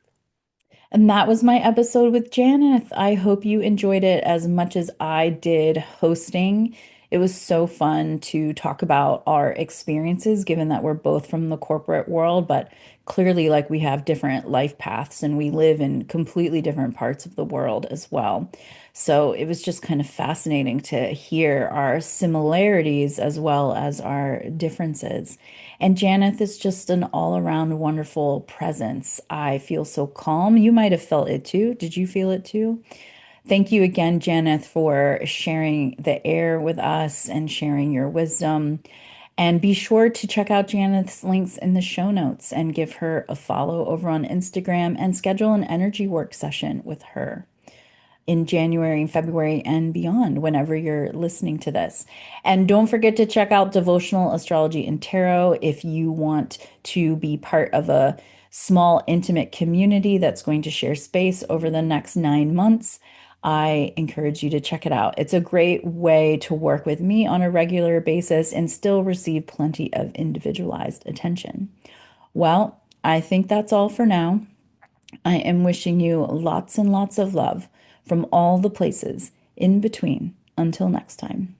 And that was my episode with Janith. I hope you enjoyed it as much as I did hosting. It was so fun to talk about our experiences, given that we're both from the corporate world, but clearly, like, we have different life paths and we live in completely different parts of the world as well. So it was just kind of fascinating to hear our similarities as well as our differences. And Janeth is just an all-around wonderful presence. I feel so calm. You might have felt it too. Did you feel it too? Thank you again, Janeth, for sharing the air with us and sharing your wisdom. And be sure to check out Janeth's links in the show notes and give her a follow over on Instagram and schedule an energy work session with her in January and February and beyond, whenever you're listening to this. And don't forget to check out Devotional Astrology and Tarot if you want to be part of a small, intimate community that's going to share space over the next 9 months. I encourage you to check it out. It's a great way to work with me on a regular basis and still receive plenty of individualized attention. Well, I think that's all for now. I am wishing you lots and lots of love from all the places in between. Until next time.